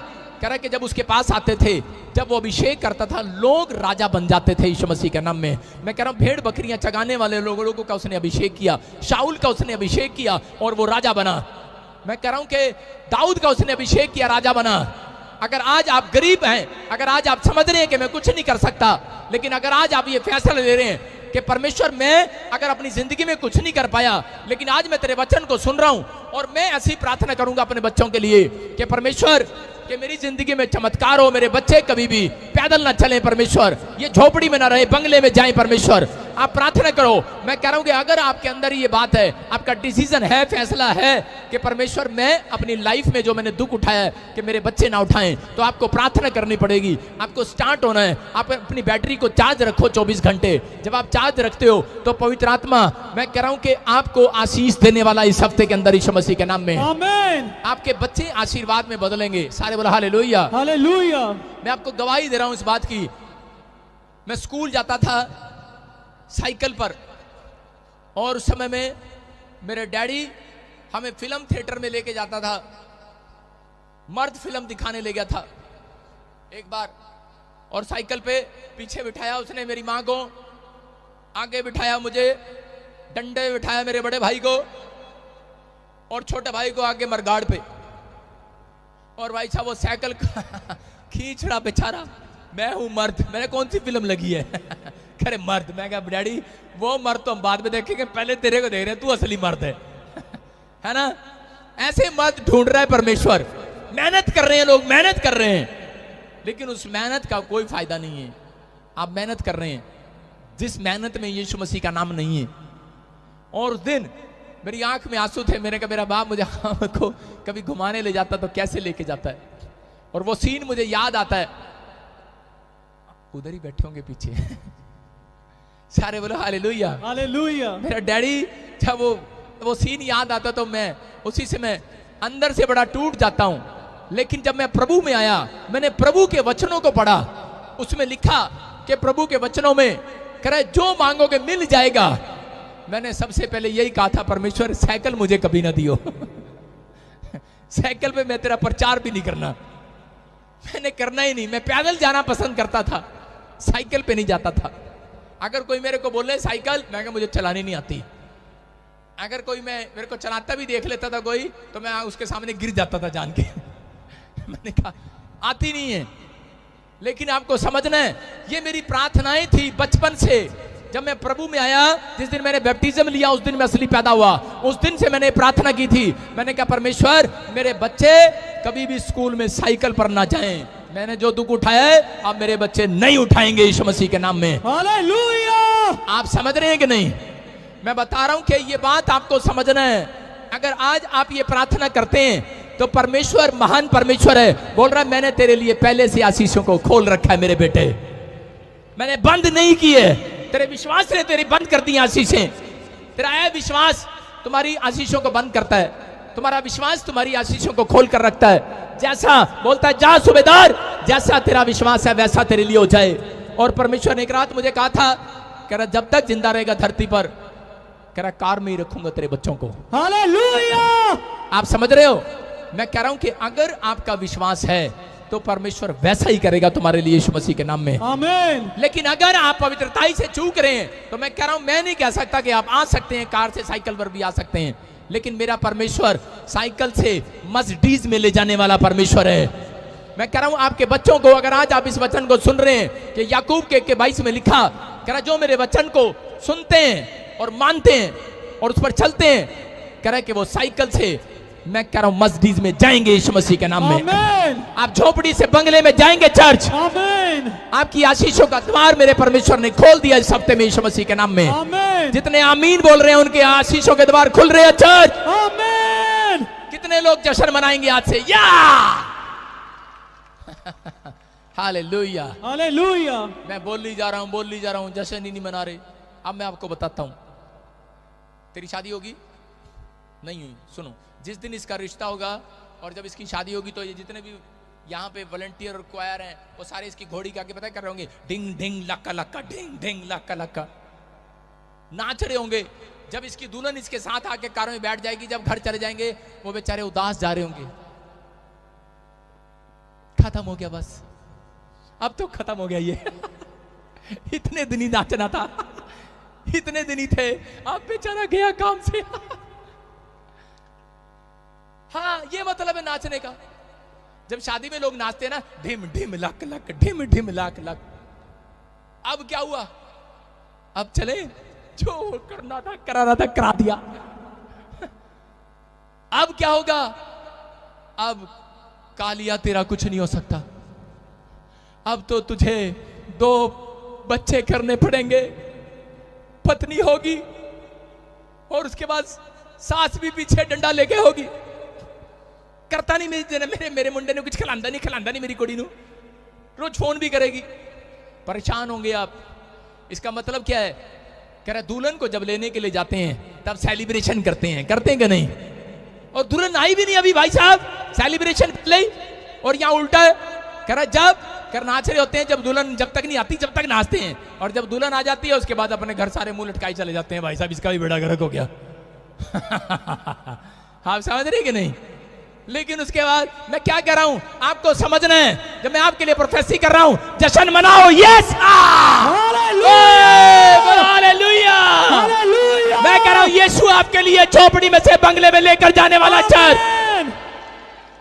कह रहा कि जब उसके पास आते थे, जब वो अभिषेक करता था, लोग राजा बन जाते थे यीशु मसीह के नाम में। मैं कह रहा हूं भेड़ बकरियां चगाने वाले लोगों का उसने अभिषेक किया, शाऊल का उसने अभिषेक किया और वो राजा बना। मैं कह रहा हूं कि दाऊद का उसने अभिषेक किया, राजा बना। अगर आज आप गरीब हैं, अगर आज आप समझ रहे हैं कि मैं कुछ नहीं कर सकता, लेकिन अगर आज आप ये फैसला ले रहे हैं कि परमेश्वर मैं अगर अपनी जिंदगी में कुछ नहीं कर पाया, लेकिन आज मैं तेरे वचन को सुन रहा हूं और मैं ऐसी प्रार्थना करूंगा अपने बच्चों के लिए कि परमेश्वर कि मेरी जिंदगी में चमत्कार हो, मेरे बच्चे कभी भी पैदल ना चलें परमेश्वर, ये झोपड़ी में ना रहे, बंगले में जाएं परमेश्वर। आप प्रार्थना करो। मैं कह रहा हूं कि अगर आपके अंदर ये बात है, आपका डिसीजन है, फैसला है कि परमेश्वर मैं अपनी लाइफ में जो मैंने दुख उठाया है कि मेरे बच्चे ना उठाएं, तो आपको प्रार्थना करनी पड़ेगी। आपको स्टार्ट होना है। आप अपनी बैटरी को चार्ज रखो 24 घंटे। जब आप चार्ज रखते हो तो पवित्र आत्मा, मैं कह रहा हूं कि आपको आशीष देने वाला इस हफ्ते के अंदर यीशु मसीह के नाम में। आमीन। आपके बच्चे आशीर्वाद में बदलेंगे। सारे बोला हालेलुया, हालेलुया। मैं आपको गवाही दे रहा हूं इस बात की। मैं स्कूल जाता था साइकिल पर, और उस समय में मेरे डैडी हमें फिल्म थिएटर में लेके जाता था। मर्द फिल्म दिखाने ले गया था एक बार, और साइकिल पे पीछे बिठाया उसने मेरी मां को, आगे बिठाया मुझे, डंडे बिठाया मेरे बड़े भाई को, और छोटे भाई को आगे मरगाड़ पे। और भाई साहब वो साइकिल खींच रहा बेचारा। मैं हूं मर्द, मैंने कौन सी फिल्म लगी है? अरे मर्द। मैं कहा डैडी वो मर्द तो हम बाद में देखेंगे, पहले तेरे को देख रहे हैं, तू असली मर्द है ना? ऐसे मर्द ढूंढ रहा है परमेश्वर। मेहनत कर रहे हैं लोग, मेहनत कर रहे हैं, लेकिन उस मेहनत का कोई फायदा नहीं है। आप मेहनत कर रहे हैं जिस मेहनत में यीशु मसीह का नाम नहीं है। और उस दिन मेरी आंख में आंसू थे। मैंने कहा मेरा बाप मुझे को कभी घुमाने ले जाता तो कैसे लेके जाता है, और वो सीन मुझे याद आता है। उधर ही बैठे होंगे पीछे सारे बोलो हालेलुया हालेलुया। मेरा डैडी जब वो सीन याद आता तो मैं उसी से मैं अंदर से बड़ा टूट जाता हूं। लेकिन जब मैं प्रभु में आया, मैंने प्रभु के वचनों को पढ़ा, उसमें लिखा कि प्रभु के वचनों में करे जो मांगोगे मिल जाएगा। मैंने सबसे पहले यही कहा था, परमेश्वर साइकिल मुझे कभी ना दियो साइकिल पे मैं तेरा प्रचार भी नहीं करना, मैंने करना ही नहीं। मैं पैदल जाना पसंद करता था, साइकिल पे नहीं जाता था। अगर कोई मेरे को बोले साइकिल, मैं कहा मुझे चलानी नहीं आती। अगर कोई मेरे को चलाता भी देख लेता था कोई, तो मैं उसके सामने गिर जाता था जान के मैंने कहा आती नहीं है। लेकिन आपको समझना है, ये मेरी प्रार्थनाएं थी बचपन से। जब मैं प्रभु में आया, जिस दिन मैंने बैप्टिज्म लिया, उस दिन मैं असली पैदा हुआ। उस दिन से मैंने प्रार्थना की थी, मैंने कहा परमेश्वर मेरे बच्चे कभी भी स्कूल में साइकिल पर ना जाएं। मैंने जो दुख उठाया है, अब मेरे बच्चे नहीं उठाएंगे यीशु मसीह के नाम में। हालेलुया। आप समझ रहे हैं कि नहीं? मैं बता रहा हूं कि ये बात आपको समझना है। अगर आज आप ये प्रार्थना करते हैं तो परमेश्वर महान परमेश्वर है, बोल रहा है मैंने तेरे लिए पहले से आशीषों को खोल रखा है मेरे बेटे, मैंने बंद नहीं किए। तेरे विश्वास ने तेरी बंद कर दी आशीषें। तेरा यह विश्वास तुम्हारी आशीषों को बंद करता है, तुम्हारा विश्वास तुम्हारी आशीषों को खोल कर रखता है। जैसा बोलता है जा सूबेदार, जैसा तेरा विश्वास है वैसा तेरे लिए हो जाए। और परमेश्वर ने एक रात मुझे कहा था, कह रहा जब तक जिंदा रहेगा धरती पर, कह रहा कार में ही रखूंगा तेरे बच्चों को। हालेलुया। आप समझ रहे हो? मैं कह रहा हूं कि अगर आपका विश्वास है तो परमेश्वर वैसा ही करेगा तुम्हारे लिए यीशु मसीह के नाम में। आमीन। लेकिन अगर आप पवित्रताई से चूक रहे हैं, तो मैं कह रहा हूं, मैं नहीं कह सकता कि आप आ सकते हैं कार से, साइकिल पर भी आ सकते हैं, लेकिन मेरा परमेश्वर साइकिल से मर्सिडीज में ले जाने वाला परमेश्वर है। मैं कह रहा हूं आपके बच्चों को, अगर आज आप इस वचन को सुन रहे हैं कि याकूब के 22 में लिखा, कह रहा जो मेरे वचन को सुनते हैं और मानते हैं और उस पर चलते हैं, कह रहा कि वो साइकिल से, मैं कह रहा हूं मर्सिडीज में जाएंगे यीशु मसीह के नाम में। आमीन। आप झोपड़ी से बंगले में जाएंगे चर्च। आमीन। आपकी आशीषों का द्वार मेरे परमेश्वर ने खोल दिया इस हफ्ते में यीशु मसीह के नाम में। आमीन। जितने आमीन बोल रहे हैं उनके आशीषों के द्वार खुल रहे हैं चर्च। आमीन। कितने लोग जश्न मनाएंगे आज से? या हालेलुया। हालेलुया। मैं बोल ली जा रहा हूं, जश्न ही नहीं मना रहे। अब मैं आपको बताता हूं, तेरी शादी होगी नहीं हुई, सुनो, जिस दिन इसका रिश्ता होगा और जब इसकी शादी होगी, तो ये जितने भी यहाँ पे वॉलंटियर और क्वायर हैं, वो सारे इसकी घोड़ी के आगे पता कर रहे होंगे, डिंग डिंग लक्का लक्का, डिंग डिंग लक्का लक्का, नाच रहे होंगे। जब इसकी दुल्हन इसके साथ आके कारों में बैठ जाएगी, जब घर चले जाएंगे, वो बेचारे उदास जा रहे होंगे। खत्म हो गया, बस अब तो खत्म हो गया ये इतने दिन ही नाचना था, इतने दिन ही थे, अब बेचारा गया काम से हाँ, ये मतलब है नाचने का। जब शादी में लोग नाचते हैं ना, ढिम ढिम लक लक, ढिम ढिम लक लक। अब क्या हुआ? अब चले, जो करना था कराना था करा दिया। अब क्या होगा? अब कालिया तेरा कुछ नहीं हो सकता। अब तो तुझे 2 बच्चे करने पड़ेंगे, पत्नी होगी और उसके बाद सास भी पीछे डंडा लेके होगी। करता नहीं मेरे मुंडे ने कुछ खिलांदा नहीं मेरी कुड़ी नु, रोज फोन भी करेगी। परेशान होंगे आप। इसका मतलब क्या है? कह रहा दुल्हन को जब लेने के लिए जाते हैं तब सेलिब्रेशन करते हैं कि नहीं? और दुल्हन आई भी नहीं अभी भाई साहब, सेलिब्रेशन कर ले। और यहाँ उल्टा है, कह रहा जब कर नाच रहे होते हैं, जब दुल्हन जब तक नहीं आती जब तक नाचते हैं, और जब दुल्हन आ जाती है उसके बाद अपने घर सारे मुंह लटकाई चले जाते हैं। भाई साहब इसका भी बेड़ा गर्क हो गया आप समझ रहे कि नहीं? लेकिन उसके बाद मैं क्या कह रहा हूं, आपको समझना है। जब मैं आपके लिए प्रोफेसी कर रहा हूं, जश्न मनाओ। Yes, hallelujah. मैं कह रहा हूं यीशु आपके लिए झोपड़ी में से बंगले में लेकर जाने वाला चर्च।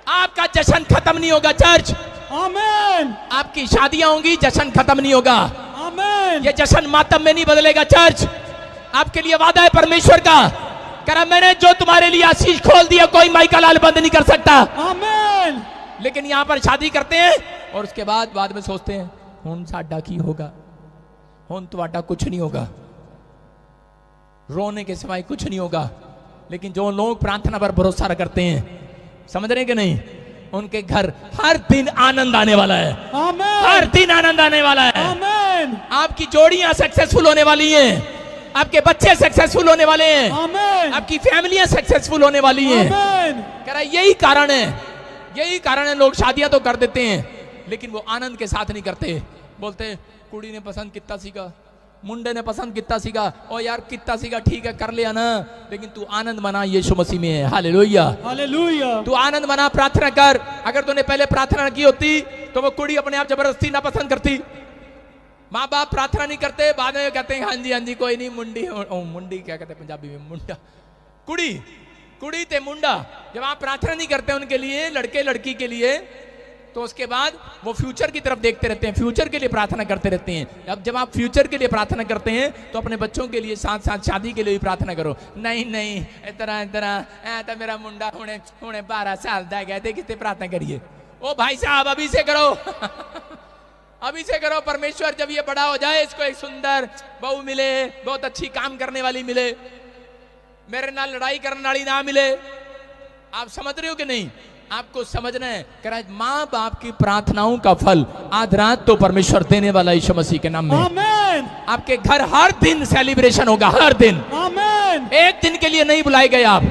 आपका जश्न खत्म नहीं होगा चर्च। आमीन। आपकी शादियां होंगी, जश्न खत्म नहीं होगा। आमीन। ये जश्न मातम में नहीं बदलेगा चर्च। आपके लिए वादा है परमेश्वर का, कह रहा मैंने जो तुम्हारे लिए आशीष खोल दिया, कोई माइका लाल बंद नहीं कर सकता। आमीन। लेकिन यहां पर शादी करते हैं और उसके बाद में सोचते हैं हुन साडा की होगा, हुन तुहाडा कुछ नहीं होगा। रोने के सिवाय कुछ नहीं होगा। लेकिन जो लोग प्रार्थना पर भरोसा करते हैं, समझ रहे हैं कि नहीं, उनके घर हर दिन आनंद आने वाला है। आमेन। हर दिन आनंद आने वाला है। आमेन। आपकी जोड़ियां सक्सेसफुल होने वाली हैं, आपके बच्चे सक्सेसफुल होने वाले हैं, आमेन। आपकी फैमिलियां सक्सेसफुल होने वाली हैं। आमेन। कह रहा है यही कारण है, यही कारण है लोग शादियां तो कर देते हैं लेकिन वो आनंद के साथ नहीं करते। बोलते कुड़ी ने पसंद कितना सीखा, मुंडे ने पसंद कितना सीखा, और यार कितना सीखा ठीक है कर लिया ना, लेकिन तू आनंद मना यीशु मसीह में है। Hallelujah, hallelujah. तू आनंद मना, प्रार्थना कर। अगर तूने पहले प्रार्थना की होती तो वो कुड़ी अपने आप जबरदस्ती ना पसंद करती। माँ बाप प्रार्थना नहीं करते, बाद में कहते हैं हाँ जी कोई नहीं, मुंडी मुंडी क्या कहते हैं पंजाबी में, मुंडा, कुड़ी, कुड़ी ते मुंडा। जब आप प्रार्थना नहीं करते उनके लिए, लड़के लड़की के लिए, तो उसके बाद वो फ्यूचर की तरफ देखते रहते हैं, फ्यूचर के लिए प्रार्थना करते रहते हैं। अब जब आप फ्यूचर के लिए प्रार्थना करते हैं तो अपने बच्चों के लिए साथ साथ शादी के लिए भी प्रार्थना करो। नहीं नहीं इतना इतना तो मेरा मुंडा हुणे 12 साल का है, कितने प्रार्थना करिए। ओ भाई साहब अभी से करो अभी से करो। परमेश्वर जब ये बड़ा हो जाए, इसको एक सुंदर बहू मिले, बहुत अच्छी काम करने वाली मिले, मेरे नाल लड़ाई करने वाली ना मिले। आप समझ रहे हो कि नहीं? आपको समझना है। कह रहा है माँ बाप की प्रार्थनाओं का फल आज रात तो परमेश्वर देने वाला यीशु मसीह के नाम में। आमेन। आपके घर हर दिन सेलिब्रेशन होगा, हर दिन। आमेन। एक दिन के लिए नहीं बुलाए गए आप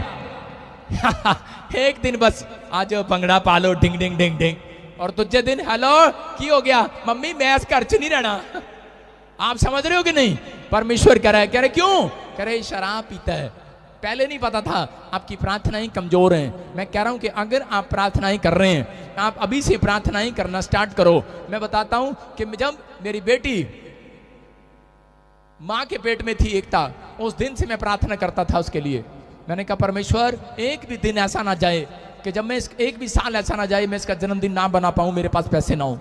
एक दिन बस आज भंगड़ा पालो, डिंग डिंग डिंग डिंग, और दूसरे दिन हेलो की हो गया मम्मी मैं इस घर च नहीं रहना। आप समझ रहे हो कि नहीं? परमेश्वर कह रहा है, कह रहे क्यों? कह रहे शराब पीता है। पहले नहीं पता था, आपकी प्रार्थनाएं कमजोर हैं। मैं कह रहा हूं कि अगर आप प्रार्थनाएं कर रहे हैं, आप अभी से प्रार्थनाएं करना स्टार्ट करो। मैं बताता हूं कि जब मेरी बेटी मां के पेट में थी एकता, उस दिन से मैं प्रार्थना करता था उसके लिए। मैंने कहा परमेश्वर एक भी दिन ऐसा ना जाए कि जब मैं एक भी साल ऐसा ना जाए मैं इसका जन्मदिन ना बना पाऊं, मेरे पास पैसे ना हो।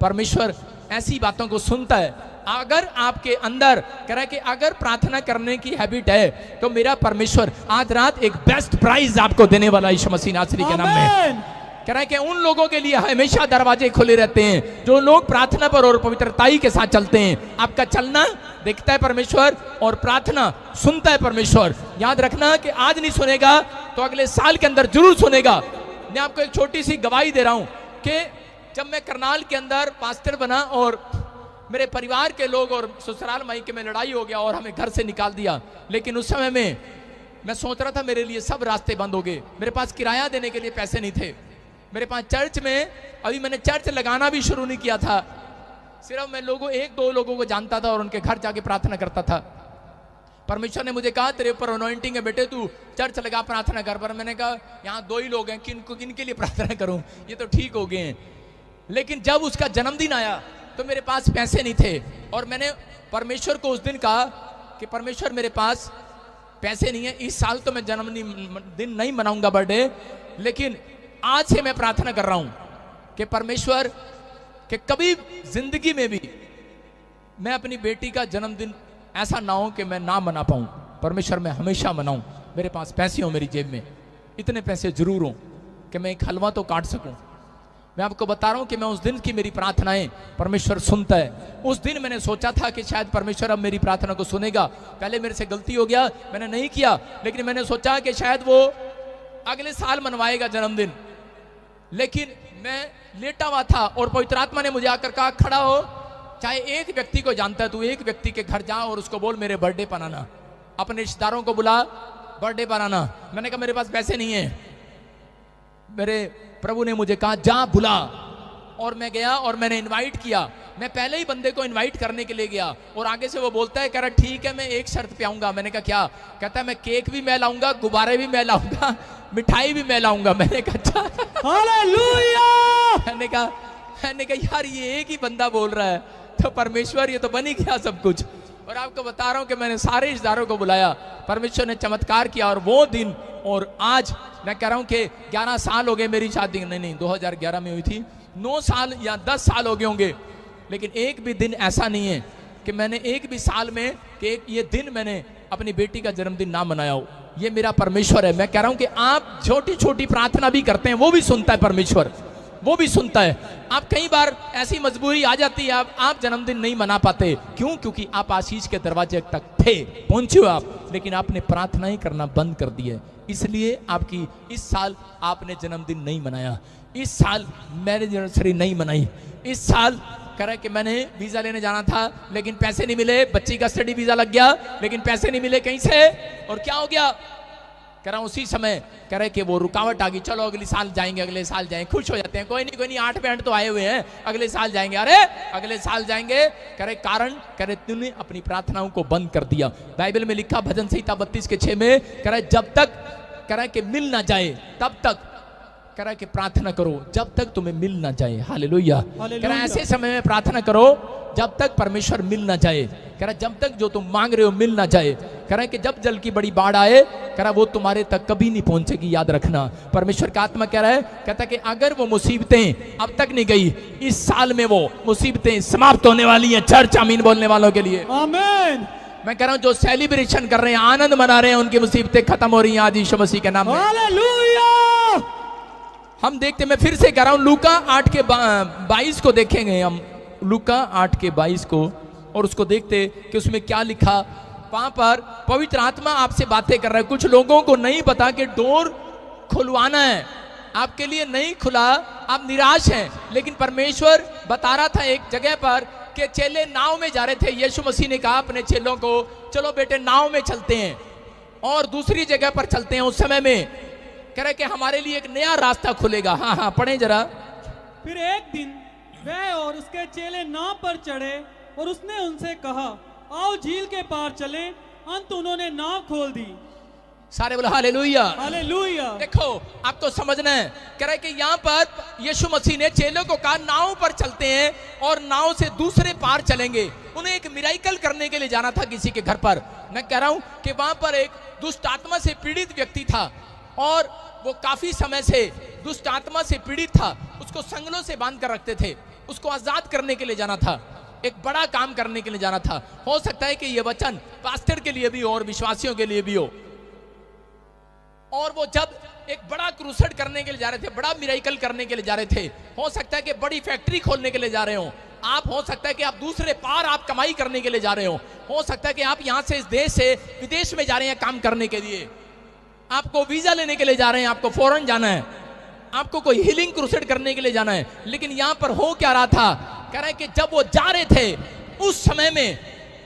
परमेश्वर ऐसी बातों को सुनता है। अगर आपके अंदर कह रहा है कि अगर प्रार्थना करने की हैबिट है तो मेरा परमेश्वर आज रात एक बेस्ट प्राइज आपको देने वाला यीशु मसीह नासरी के नाम में। कह रहा है कि उन लोगों के लिए हमेशा दरवाजे खुले रहते हैं जो लोग प्रार्थना पर और पवित्रताई के साथ चलते हैं। आपका चलना देखता है परमेश्वर और प्रार्थना सुनता है परमेश्वर। याद रखना कि आज नहीं सुनेगा तो अगले साल के अंदर जरूर सुनेगा। मैं आपको एक छोटी सी गवाही दे रहा हूं कि जब मैं करनाल के अंदर पास्टर बना और मेरे परिवार के लोग और ससुराल माई के में लड़ाई हो गया और हमें घर से निकाल दिया, लेकिन उस समय में मैं सोच रहा था मेरे लिए सब रास्ते बंद हो गए। मेरे पास किराया देने के लिए पैसे नहीं थे। मेरे पास चर्च में अभी मैंने चर्च लगाना भी शुरू नहीं किया था। सिर्फ मैं एक दो लोगों को जानता था और उनके घर जाके प्रार्थना करता था। परमेश्वर ने मुझे कहा तेरे ऊपर अनॉइंटिंग है बेटे, तू चर्च लगा प्रार्थना कर। पर मैंने कहा यहाँ 2 ही लोग हैं, किनके लिए प्रार्थना करूं, ये तो ठीक हो गए हैं। लेकिन जब उसका जन्मदिन आया तो मेरे पास पैसे नहीं थे और मैंने परमेश्वर को उस दिन कहा कि परमेश्वर मेरे पास पैसे नहीं है, इस साल तो मैं जन्मदिन नहीं मनाऊंगा बर्थडे, लेकिन आज से मैं प्रार्थना कर रहा हूं कि परमेश्वर कि कभी जिंदगी में भी मैं अपनी बेटी का जन्मदिन ऐसा ना हो कि मैं ना मना पाऊं। परमेश्वर मैं हमेशा मनाऊं, मेरे पास पैसे हो, मेरी जेब में इतने पैसे जरूर हों कि मैं एक हलवा तो काट सकूं। मैं आपको बता रहा हूं कि मैं उस दिन की मेरी प्रार्थनाएं परमेश्वर सुनता है। उस दिन मैंने सोचा था कि शायद परमेश्वर अब मेरी प्रार्थना को सुनेगा। पहले मेरे से गलती हो गया, मैंने नहीं किया, लेकिन मैंने सोचा कि शायद वो अगले साल मनवाएगा जन्मदिन। लेकिन मैं लेटा हुआ था और पवित्र आत्मा ने मुझे आकर कहा खड़ा हो, चाहे एक व्यक्ति को जानता है, तू एक व्यक्ति के घर जा और उसको बोल मेरे बर्थडे बनाना, अपने रिश्तेदारों को बुला बर्थडे बनाना। मैंने कहा मेरे पास पैसे नहीं है। मेरे प्रभु ने मुझे कहा जा बुला, और मैं गया और मैंने इनवाइट किया। मैं पहले ही बंदे को इनवाइट करने के लिए गया और आगे से वो बोलता है, कह रहा ठीक है मैं एक शर्त पे आऊंगा। मैंने कहा क्या? कहता है मैं केक भी मैं लाऊंगा, गुब्बारे भी मैं लाऊंगा, मिठाई भी मैं लाऊंगा। मैंने कहा अच्छा हालेलुया। मैंने कहा यार ये एक ही बंदा बोल रहा है तो परमेश्वर ये तो बन ही गया सब कुछ। और आपको बता रहा हूं कि मैंने सारे रिश्तेदारों को बुलाया, परमेश्वर ने चमत्कार किया। और वो दिन और आज मैं कह रहा हूं कि 11 साल हो गए मेरी शादी, नहीं 2011 में हुई थी, 9 साल या 10 साल हो गए होंगे, लेकिन एक भी दिन ऐसा नहीं है कि मैंने एक भी साल में कि ये दिन मैंने अपनी बेटी का जन्मदिन ना मनाया हो। ये मेरा परमेश्वर है। मैं कह रहा हूं कि आप छोटी छोटी प्रार्थना भी करते हैं, वो भी सुनता है परमेश्वर। वो भी सुनता है। आप कई बार ऐसी मजबूरी आ जाती है, आप जन्मदिन नहीं मना पाते। क्यों? क्योंकि आप आशीष के दरवाजे तक थे, पहुंचे हो आप, लेकिन आपने प्रार्थना ही करना बंद कर दी है। इसलिए आपकी इस साल आपने जन्मदिन नहीं मनाया, इस साल मैरिज एनिवर्सरी नहीं मनाई, इस साल कह रहा है कि मैंने वीजा लेने जाना था लेकिन पैसे नहीं मिले, बच्ची का स्टडी वीजा लग गया लेकिन पैसे नहीं मिले कहीं से, और क्या हो गया? कह रहा हूं उसी समय कह रहे कि वो रुकावट आ गई, चलो अगले साल जाएंगे, अगले साल जाएंगे, खुश हो जाते हैं, कोई नहीं 8 बैंड तो आए हुए हैं, अगले साल जाएंगे, अरे अगले साल जाएंगे। कह रहे कारण, कह रहे तूने अपनी प्रार्थनाओं को बंद कर दिया। बाइबल में लिखा भजन संहिता 32:6 में, कह रहे जब तक कह रहा है कि मिल ना जाए तब तक कह रहा है कि प्रार्थना करो जब तक तुम्हें मिल ना जाए। हालेलुया। कह रहा है ऐसे समय में प्रार्थना करो जब तक परमेश्वर मिल ना जाए। कह रहा है जब तक जो तुम मांग रहे हो मिल ना जाए। कह रहा है कि जब जल की बड़ी बाढ़ आए, कह रहा है वो तुम्हारे तक कभी नहीं पहुंचेगी, याद रखना। परमेश्वर का आत्मा कह रहा है, कहता है कि अगर वो मुसीबतें अब तक नहीं गई, इस साल में वो मुसीबतें समाप्त होने वाली हैं। चर्च आमीन बोलने वालों के लिए आमीन। मैं कह रहा हूं जो सेलिब्रेशन कर रहे हैं, आनंद मना रहे हैं, उनकी मुसीबतें खत्म हो रही हैं आज यीशु मसीह के नाम में। हालेलुया। हम देखते, मैं फिर से कह रहा हूं, लूका 8:22 को देखेंगे हम, लूका 8:22 को, और उसको देखते कि उसमें क्या लिखा। वहां पर पवित्र आत्मा आपसे बातें कर रहा है। कुछ लोगों को नहीं पता कि डोर खुलवाना है, आपके लिए नहीं खुला, आप निराश हैं, लेकिन परमेश्वर बता रहा था एक जगह पर कि चेले नाव में जा रहे थे। यीशु मसीह ने कहा अपने चेलों को, चलो बेटे नाव में चलते हैं और दूसरी जगह पर चलते हैं। उस समय में कह रहे कि हमारे लिए एक नया रास्ता खुलेगा। हाँ पढ़े जरा। फिर एक दिन वह और उसके चेले नाव पर चढ़े और उसने उनसे कहा, आओ झील के पार चलें। अंत उन्होंने नाव खोल दी। सारे बोला हालेलुया। हालेलुया। देखो आपको समझना है, कह रहा है कि यहाँ पर यीशु मसीह ने चेलों को कहा नाव पर चलते हैं और नाव से दूसरे पार चलेंगे। उन्हें एक मिराइकल करने के लिए जाना था किसी के घर पर। मैं कह रहा हूं कि वहां पर एक दुष्ट आत्मा से पीड़ित व्यक्ति था और वो काफी समय से दुष्ट आत्मा से पीड़ित था। उसको संगलों से बांध कर रखते थे। उसको आजाद करने के लिए जाना था, एक बड़ा काम करने के लिए जाना था। हो सकता है कि ये वचन पास्टर के लिए भी हो और विश्वासियों के लिए भी हो। और वो जब एक बड़ा क्रूसेड करने के लिए जा रहे थे, बड़ा मिराइकल करने के लिए जा रहे थे, हो सकता है कि बड़ी फैक्ट्री खोलने के लिए जा रहे हो आप, हो सकता है कि आप दूसरे पार आप कमाई करने के लिए जा रहे हो सकता है कि आप यहां से इस देश से विदेश में जा रहे हैं काम करने के लिए, आपको वीजा लेने के लिए जा रहे हैं, आपको फॉरेन जाना है, आपको कोई हीलिंग क्रूसेड करने के लिए जाना है। लेकिन यहां पर हो क्या रहा था, कह रहा है कि जब वो जा रहे थे उस समय में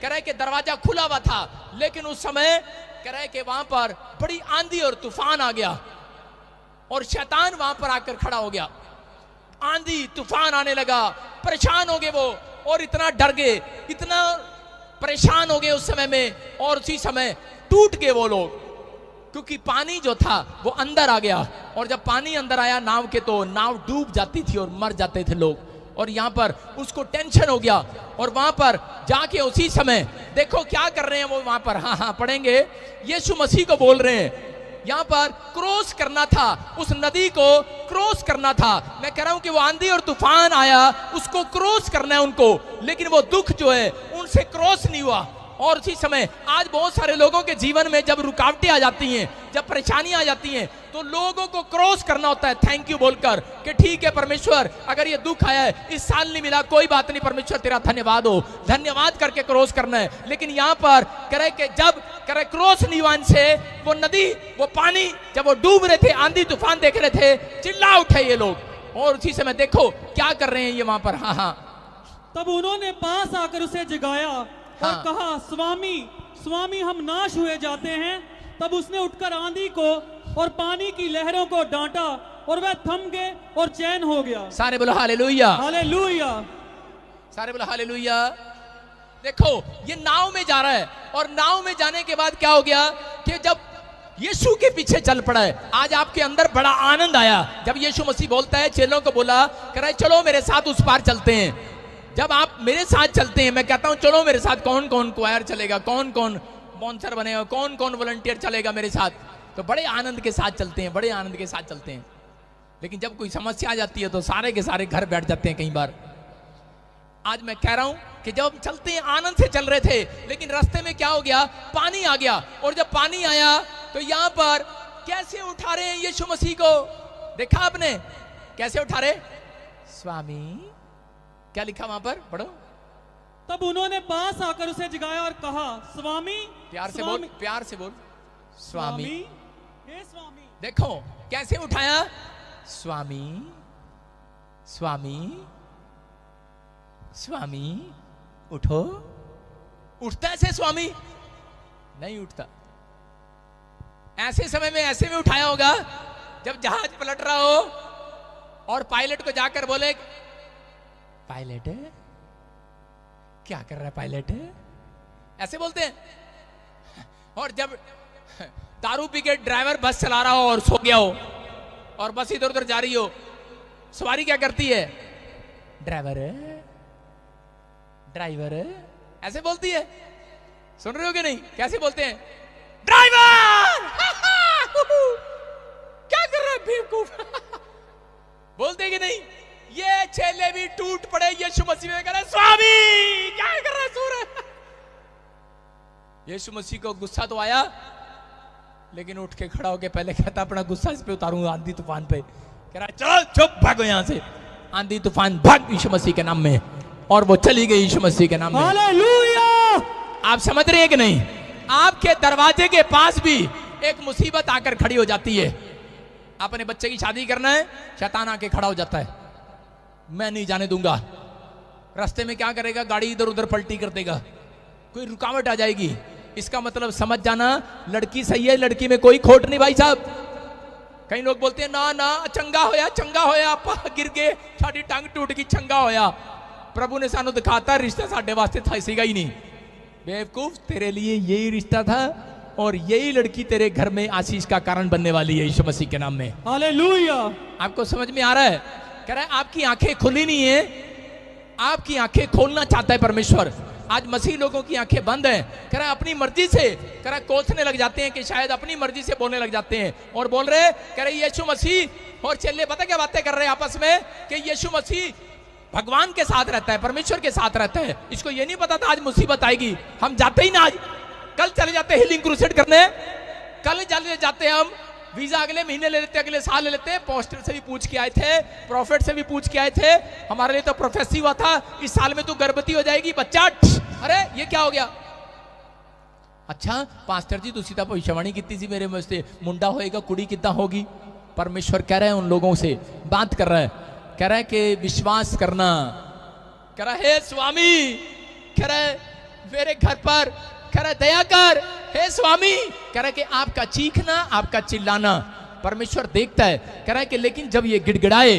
कह रहा है कि दरवाजा खुला हुआ था, लेकिन उस समय कह रहा है कि वहां पर बड़ी आंधी और तूफान आ गया और शैतान वहां पर आकर खड़ा हो गया। आंधी तूफान आने लगा, परेशान हो गए वो और इतना डर गए, इतना परेशान हो गए उस समय में। और उसी समय टूट गए वो लोग, क्योंकि पानी जो था वो अंदर आ गया। और जब पानी अंदर आया नाव के, तो नाव डूब जाती थी और मर जाते थे लोग। और यहाँ पर उसको टेंशन हो गया और वहां पर जाके उसी समय देखो क्या कर रहे हैं वो वहां पर। हाँ पढ़ेंगे, यीशु मसीह को बोल रहे हैं यहाँ पर क्रॉस करना था, उस नदी को क्रॉस करना था। मैं कह रहा हूं कि वो आंधी और तूफान आया, उसको क्रॉस करना है उनको, लेकिन वो दुख जो है उनसे क्रॉस नहीं हुआ। और उसी समय आज बहुत सारे लोगों के जीवन में जब रुकावटें आ जाती हैं, जब परेशानियां आ जाती हैं, तो लोगों को क्रॉस करना होता है थैंक यू बोलकर कि ठीक है परमेश्वर, अगर ये दुख आया है, इस साल नहीं मिला, कोई बात नहीं परमेश्वर तेरा धन्यवाद हो, धन्यवाद करके क्रॉस करना है। लेकिन यहाँ पर करे कि जब करे क्रॉस निवान से वो नदी, वो पानी जब वो डूब रहे थे, आंधी तूफान देख रहे थे, चिल्ला उठे ये लोग। और उसी समय देखो क्या कर रहे हैं ये वहां पर। हाँ तब उन्होंने पास आकर उसे जगाया और कहा, स्वामी स्वामी हम नाश हुए जाते हैं। तब उसने उठकर आंधी को और पानी की लहरों को डांटा और वह थम गए और चैन हो गया। सारे बोलो हालेलुया। हालेलुया। सारे बोलो हालेलुया। देखो ये नाव में जा रहा है और नाव में जाने के बाद क्या हो गया कि जब यीशु के पीछे चल पड़ा है, आज आपके अंदर बड़ा आनंद आया जब यीशु मसीह बोलता है, चेलों को बोला, कह रहा है चलो मेरे साथ उस पार चलते हैं। जब आप मेरे साथ चलते हैं, मैं कहता हूं चलो मेरे साथ, कौन कौन क्वायर चलेगा, कौन कौन स्पॉन्सर बनेगा, कौन कौन वॉलंटियर चलेगा मेरे साथ, तो बड़े आनंद के साथ चलते हैं, बड़े आनंद के साथ चलते हैं। लेकिन जब कोई समस्या आ जाती है तो सारे के सारे घर बैठ जाते हैं कई बार। आज मैं कह रहा हूं कि जब हम चलते हैं, आनंद से चल रहे थे, लेकिन रास्ते में क्या हो गया, पानी आ गया। और जब पानी आया तो यहां पर कैसे उठा रहे हैं यीशु मसीह को, देखा आपने कैसे उठा रहे, स्वामी, क्या लिखा वहां पर, पढ़ो। तब उन्होंने पास आकर उसे जगाया और कहा, स्वामी। प्यार से बोल, प्यार से बोल, स्वामी। हे स्वामी। देखो कैसे उठाया, स्वामी स्वामी स्वामी, उठो। उठता ऐसे स्वामी? नहीं उठता। ऐसे समय में ऐसे में उठाया होगा जब जहाज पलट रहा हो और पायलट को जाकर बोले, पायलट क्या कर रहा है पायलट, ऐसे बोलते हैं। और जब दारू पी के ड्राइवर बस चला रहा हो और सो गया हो और बस इधर उधर जा रही हो, सवारी क्या करती है, ड्राइवर ड्राइवर ऐसे बोलती है। सुन रहे हो कि नहीं, कैसे बोलते हैं, ड्राइवर क्या कर रहा है बेवकूफ बोलते कि नहीं। ये चेले भी टूट पड़े यीशु मसीह में, कह रहे स्वामी क्या कर रहा है, सो रहा। यीशु मसीह को गुस्सा तो आया, लेकिन उठ के खड़ा होके पहले कहता अपना गुस्सा इस पे उतारूंगा, आंधी तूफान पे। कह रहा चलो चुप, भागो यहां से, आंधी तूफान भाग यीशु मसीह के नाम में। और वो चली गई यीशु मसीह के नाम में। हालेलुया। आप समझ रहे हैं कि नहीं, आपके दरवाजे के पास भी एक मुसीबत आकर खड़ी हो जाती है। अपने बच्चे की शादी करना है, शैतान आके खड़ा हो जाता है, मैं नहीं जाने दूंगा। रास्ते में क्या करेगा, गाड़ी इधर उधर पलटी कर देगा, कोई रुकावट आ जाएगी। इसका मतलब समझ जाना, लड़की सही है, लड़की में कोई खोट नहीं भाई साहब। कई लोग बोलते हैं ना ना चंगा होया आपा गिर गए, साड़ी टंग टूट गई, चंगा होया। प्रभु ने सानू दिखाता रिश्ता साढ़े वास्ते था सीगा ही नहीं। बेवकूफ, तेरे लिए यही रिश्ता था और यही लड़की तेरे घर में आशीष का कारण बनने वाली है यीशु मसीह के नाम में। हालेलुया। आपको समझ में आ रहा है? कह रहा है आपकी आंखें खुली नहीं है, आपकी आंखें खोलना चाहता है परमेश्वर। आज मसीह लोगों की आंखें बंद हैं। कह रहा है अपनी मर्जी से, कह रहा है कोसने लग जाते हैं कि शायद अपनी मर्जी से बोलने लग जाते हैं और बोल रहे, कह रहे यीशु मसीह और चेले पता क्या बातें कर रहे हैं आपस में कि यीशु मसीह भगवान के साथ रहता है, परमेश्वर के साथ रहता है। इसको ये नहीं पता था आज मुसीबत आएगी। हम जाते ही ना, आज कल चले जाते हीलिंग क्रूसेड करने, कल चले जाते हम, वीजा अगले महीने ले लेते, अगले साल ले लेते। पोस्टर से भी पूछ के आए थे, प्रॉफिट से भी पूछ के आए थे, हमारे लिए तो प्रोफेसी हुआ था इस साल में तू गर्भवती हो जाएगी बच्चा। अरे ये क्या हो गया? अच्छा पास्टर जी तुसी तो भविष्यवाणी की थी मेरे मुझसे, मुंडा होएगा कुड़ी कितना होगी। परमेश्वर कह रहे हैं उन लोगों से बात कर रहा है, कह रहा है कि विश्वास करना। कह रहा है स्वामी, कह रहा है मेरे घर पर, कह रहा है दया कर, हे स्वामी। कह रहा है कि आपका चीखना, आपका चिल्लाना परमेश्वर देखता है। कह रहा है कि लेकिन जब ये गिड़गिड़ाए,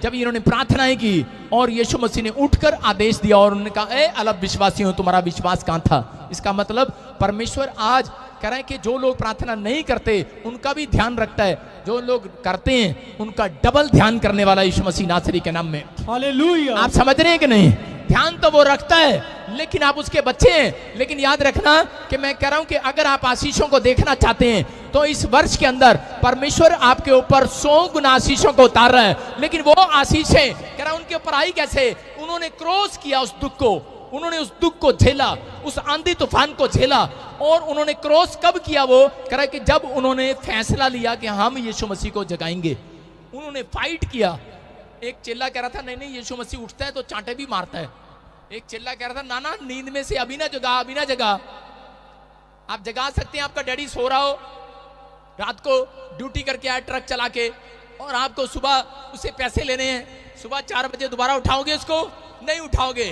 जब इन्होंने प्रार्थनाएं की और यीशु मसीह ने उठकर आदेश दिया और उन्होंने कहा ए अलब विश्वासियों तुम्हारा विश्वास कहां था। इसका मतलब परमेश्वर आज कह रहा है कि जो लोग प्रार्थना नहीं करते उनका भी ध्यान रखता है, जो लोग करते हैं उनका डबल ध्यान करने वाला यीशु मसीह नासरी के नाम में। हालेलुया। आप समझ रहे हैं कि नहीं? ध्यान तो वो रखता है, लेकिन आप उसके बच्चे हैं। लेकिन याद रखना कि मैं कह रहा हूं कि अगर आप आशीषों को देखना चाहते हैं तो इस वर्ष के अंदर परमेश्वर आपके ऊपर 100 गुना आशीषों को उतार रहा है। लेकिन वो आशीषें कह रहा उनके ऊपर आई कैसे? उन्होंने क्रॉस किया उस दुख को, उन्होंने उस दुख को झेला, उस आंधी तूफान को झेला। और उन्होंने क्रॉस कब किया? वो कह रहा है कि जब उन्होंने फैसला लिया कि हम यीशु मसीह को जगाएंगे। उन्होंने फाइट किया। एक चिल्ला कह रहा था नहीं नहीं यीशु मसीह उठता है तो चांटे भी मारता है। एक चिल्ला कह रहा था ना ना नींद में से अभी ना जगा, अभी ना जगा। आप जगा सकते हैं, आपका डैडी सो रहा हो, रात को ड्यूटी करके आया ट्रक चला के, और आपको सुबह उससे पैसे लेने हैं, सुबह 4 बजे दोबारा उठाओगे उसको? नहीं उठाओगे।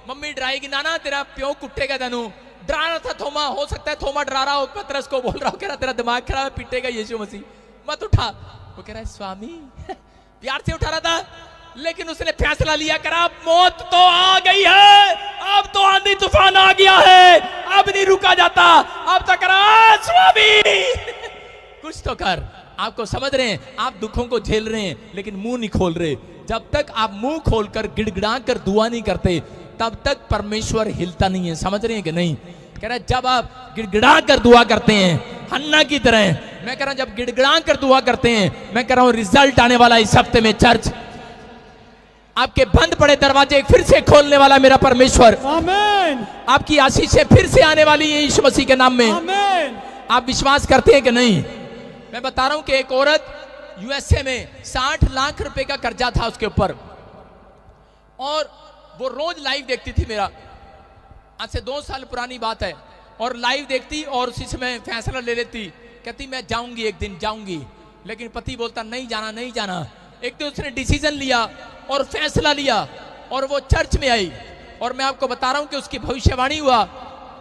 मम्मी डराएगी ना ना तेरा प्यो कुटेगा तेनू। डरा रहा था थोमा, हो सकता है थोमा डरा रहा हो, पतरस को बोल रहा हो, कह रहा तेरा दिमाग खराब है, पीटेगा यीशु मसीह, मत उठा। वो कह रहा है स्वामी प्यार से उठा रहा था, लेकिन उसने फैसला लिया, करा मौत तो आ गई है, अब तो आंधी तूफान आ गया है, अब नहीं रुका जाता, अब तो करा स्वामी कुछ तो कर। आपको समझ रहे हैं, आप दुखों को झेल रहे हैं लेकिन मुंह नहीं खोल रहे। जब तक आप मुंह खोलकर गिड़गिड़ा कर दुआ नहीं करते तब तक परमेश्वर हिलता नहीं है। समझ रहे हैं कि नहीं? कह रहा है जब आप गिड़गिड़ा कर दुआ करते हैं हन्ना की तरह, मैं कह रहा हूं जब गिड़गिड़ा कर दुआ करते हैं, मैं कह रहा हूं रिजल्ट आने वाला इस हफ्ते में। चर्च आपके बंद पड़े दरवाजे फिर से खोलने वाला मेरा परमेश्वर। आमीन। आपकी आशीषें फिर से आने वाली है यीशु मसीह के नाम में। आमीन। आप विश्वास करते हैं कि नहीं? मैं बता रहा हूं कि एक औरत यूएसए में 60 लाख रुपए का कर्जा था उसके ऊपर, और वो रोज लाइव देखती थी मेरा, आज से 2 साल पुरानी बात है, और लाइव देखती और उसी समय फैसला ले लेती, कहती मैं जाऊंगी, एक दिन जाऊंगी, लेकिन पति बोलता नहीं जाना नहीं जाना। एक दिन उसने डिसीजन लिया और फैसला लिया और वो चर्च में आई, और मैं आपको बता रहा हूं कि उसकी भविष्यवाणी हुआ,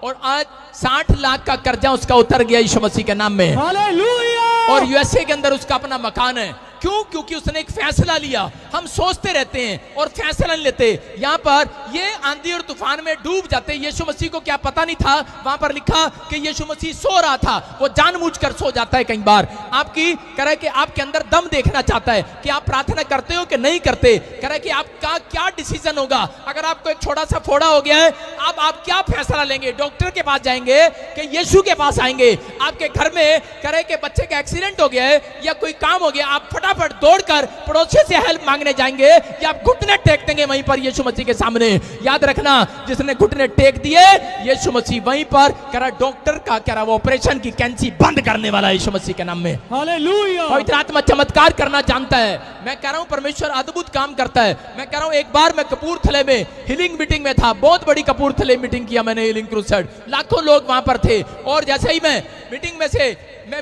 और आज 60 लाख का कर्जा उसका उतर गया यीशु मसीह के नाम में। हालेलुया। और यूएसए के अंदर उसका अपना मकान है। क्यों? क्योंकि उसने एक फैसला लिया। हम सोचते रहते हैं और फैसला नहीं लेते। यहाँ पर ये आंधी और तूफान में डूब जाते। यीशु मसीह को क्या पता नहीं था? वहां पर लिखा कि यीशु मसीह सो रहा था, वो जानबूझकर सो जाता है। कई बार आपकी कह रहा कि आपके अंदर दम देखना चाहता है कि आप प्रार्थना करते हो कि नहीं करते। कह रहा कि आपका क्या डिसीजन होगा। अगर आपको एक छोटा सा फोड़ा हो गया है, अब आप क्या फैसला लेंगे? डॉक्टर के पास जाएंगे कि यीशु के पास आएंगे? आपके घर में कह रहे कि बच्चे का एक्सीडेंट हो गया है या कोई काम हो गया, आप फटाफट दौड़कर पड़ोसी से हेल्प मांगने जाएंगे या आप घुटने टेक देंगे वहीं पर यीशु मसीह के सामने? याद रखना, जिसने घुटने टेक दिए यीशु मसीह वहीं पर कह रहा डॉक्टर का कह रहा वो ऑपरेशन की कैंची बंद करने वाला है यीशु मसीह के नाम में। हालेलुया। पवित्र आत्मा चमत्कार करना जानता है। मैं कह रहा हूं परमेश्वर अद्भुत काम करता है। मैं कह रहा हूं एक बार मैं कपूरथले में हीलिंग मीटिंग में था, बहुत बड़ी कपूरथले मीटिंग किया मैंने, हीलिंग क्रूसेड, लाखों लोग वहां पर थे। और जैसे ही मैं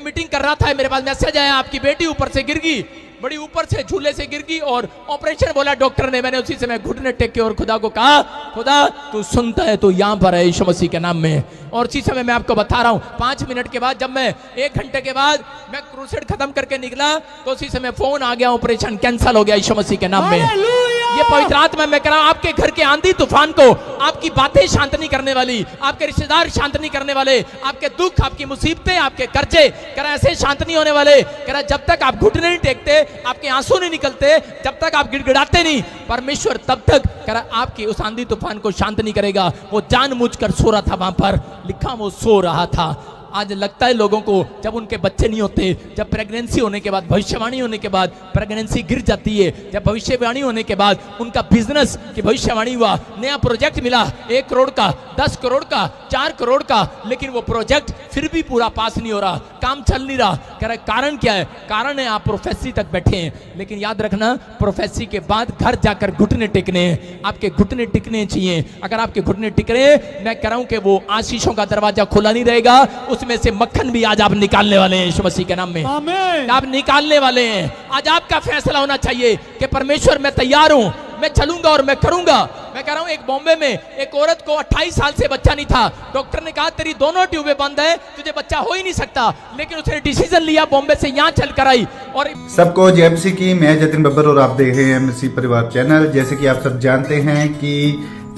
मीटिंग कर रहा था, मेरे पास मैसेज आया, आपकी बेटी ऊपर से गिर गई, बड़ी ऊपर से झूले से गिर गई और ऑपरेशन बोला डॉक्टर ने। मैंने उसी समय घुटने टेक के और खुदा को कहा, खुदा तू सुनता है, तू यहां पर है यीशु मसीह के नाम में। और उसी समय मैं आपको बता रहा हूं, 5 मिनट के बाद, जब मैं 1 घंटे के बाद मैं क्रूसेड खत्म करके निकला, तो उसी समय फोन आ गया, ऑपरेशन कैंसिल हो गया यीशु मसीह के नाम में। ये पवित्र आत्मा मैं कह रहा हूं, आपके घर के आंधी तूफान को आपकी बातें शांत नहीं करने वाली, आपके रिश्तेदार शांत नहीं करने वाले, आपके दुख, आपकी मुसीबतें, आपके कर्जे कह रहा ऐसे शांत नहीं होने वाले। कह रहा जब तक आप घुटने नहीं टेकते, आपके आंसू नहीं निकलते, जब तक आप गिड़गिड़ाते नहीं, परमेश्वर तब तक कह रहा आपकी उस आंधी तूफान को शांत नहीं करेगा। वो जानबूझकर सो रहा था, वहां पर लिखा वो सो रहा था। आज लगता है लोगों को, जब उनके बच्चे नहीं होते, जब प्रेगनेंसी होने के बाद, भविष्यवाणी होने के बाद प्रेगनेंसी गिर जाती है, जब भविष्यवाणी होने के बाद उनका बिजनेस की भविष्यवाणी हुआ, नया प्रोजेक्ट मिला 1 करोड़ का, 10 करोड़ का, 4 करोड़ का, लेकिन वो प्रोजेक्ट फिर भी पूरा पास नहीं हो रहा, काम चल नहीं रहा। कह रहा कारण क्या है? कारण है आप प्रोफेसी तक बैठे हैं। लेकिन याद रखना, प्रोफेसी के बाद घर जाकर घुटने टेकने हैं, आपके घुटने टिकने चाहिए। अगर आपके घुटने टिक रहे हैं, मैं कह रहा हूं कि वो आशीषों का दरवाजा खुला नहीं रहेगा, में से मक्खन भी आज आप निकालने वाले हैं यीशु मसीह के नाम में। आमीन। आप निकालने वाले हैं। आज आपका फैसला होना चाहिए कि परमेश्वर मैं तैयार हूं, मैं चलूंगा और मैं करूंगा। मैं कह रहा हूं, एक बॉम्बे में एक औरत को 28 साल से बच्चा नहीं था। डॉक्टर ने कहा तेरी दोनों ट्यूबें बंद है, तुझे बच्चा हो ही नहीं सकता, लेकिन उसने डिसीजन लिया, बॉम्बे से यहां चल कर आई। और सबको जय मसीह की। मैं जतिन बब्बर और आप देख रहे हैं एमसी परिवार चैनल। जैसे कि आप सब जानते हैं कि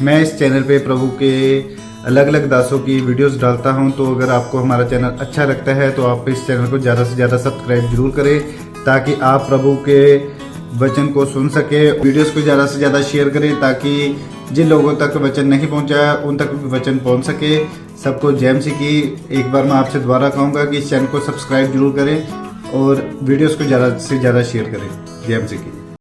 मैं इस चैनल पे प्रभु के अलग अलग दासों की वीडियोस डालता हूं, तो अगर आपको हमारा चैनल अच्छा लगता है तो आप इस चैनल को ज़्यादा से ज़्यादा सब्सक्राइब जरूर करें, ताकि आप प्रभु के वचन को सुन सके। वीडियोस को ज़्यादा से ज़्यादा शेयर करें, ताकि जिन लोगों तक वचन नहीं पहुंचा उन तक वचन पहुंच सके। सबको जय मसीह की। एक बार मैं आपसे दोबारा कहूँगा कि इस चैनल को सब्सक्राइब जरूर करें और वीडियोस को ज़्यादा से ज़्यादा शेयर करें। जय मसीह की।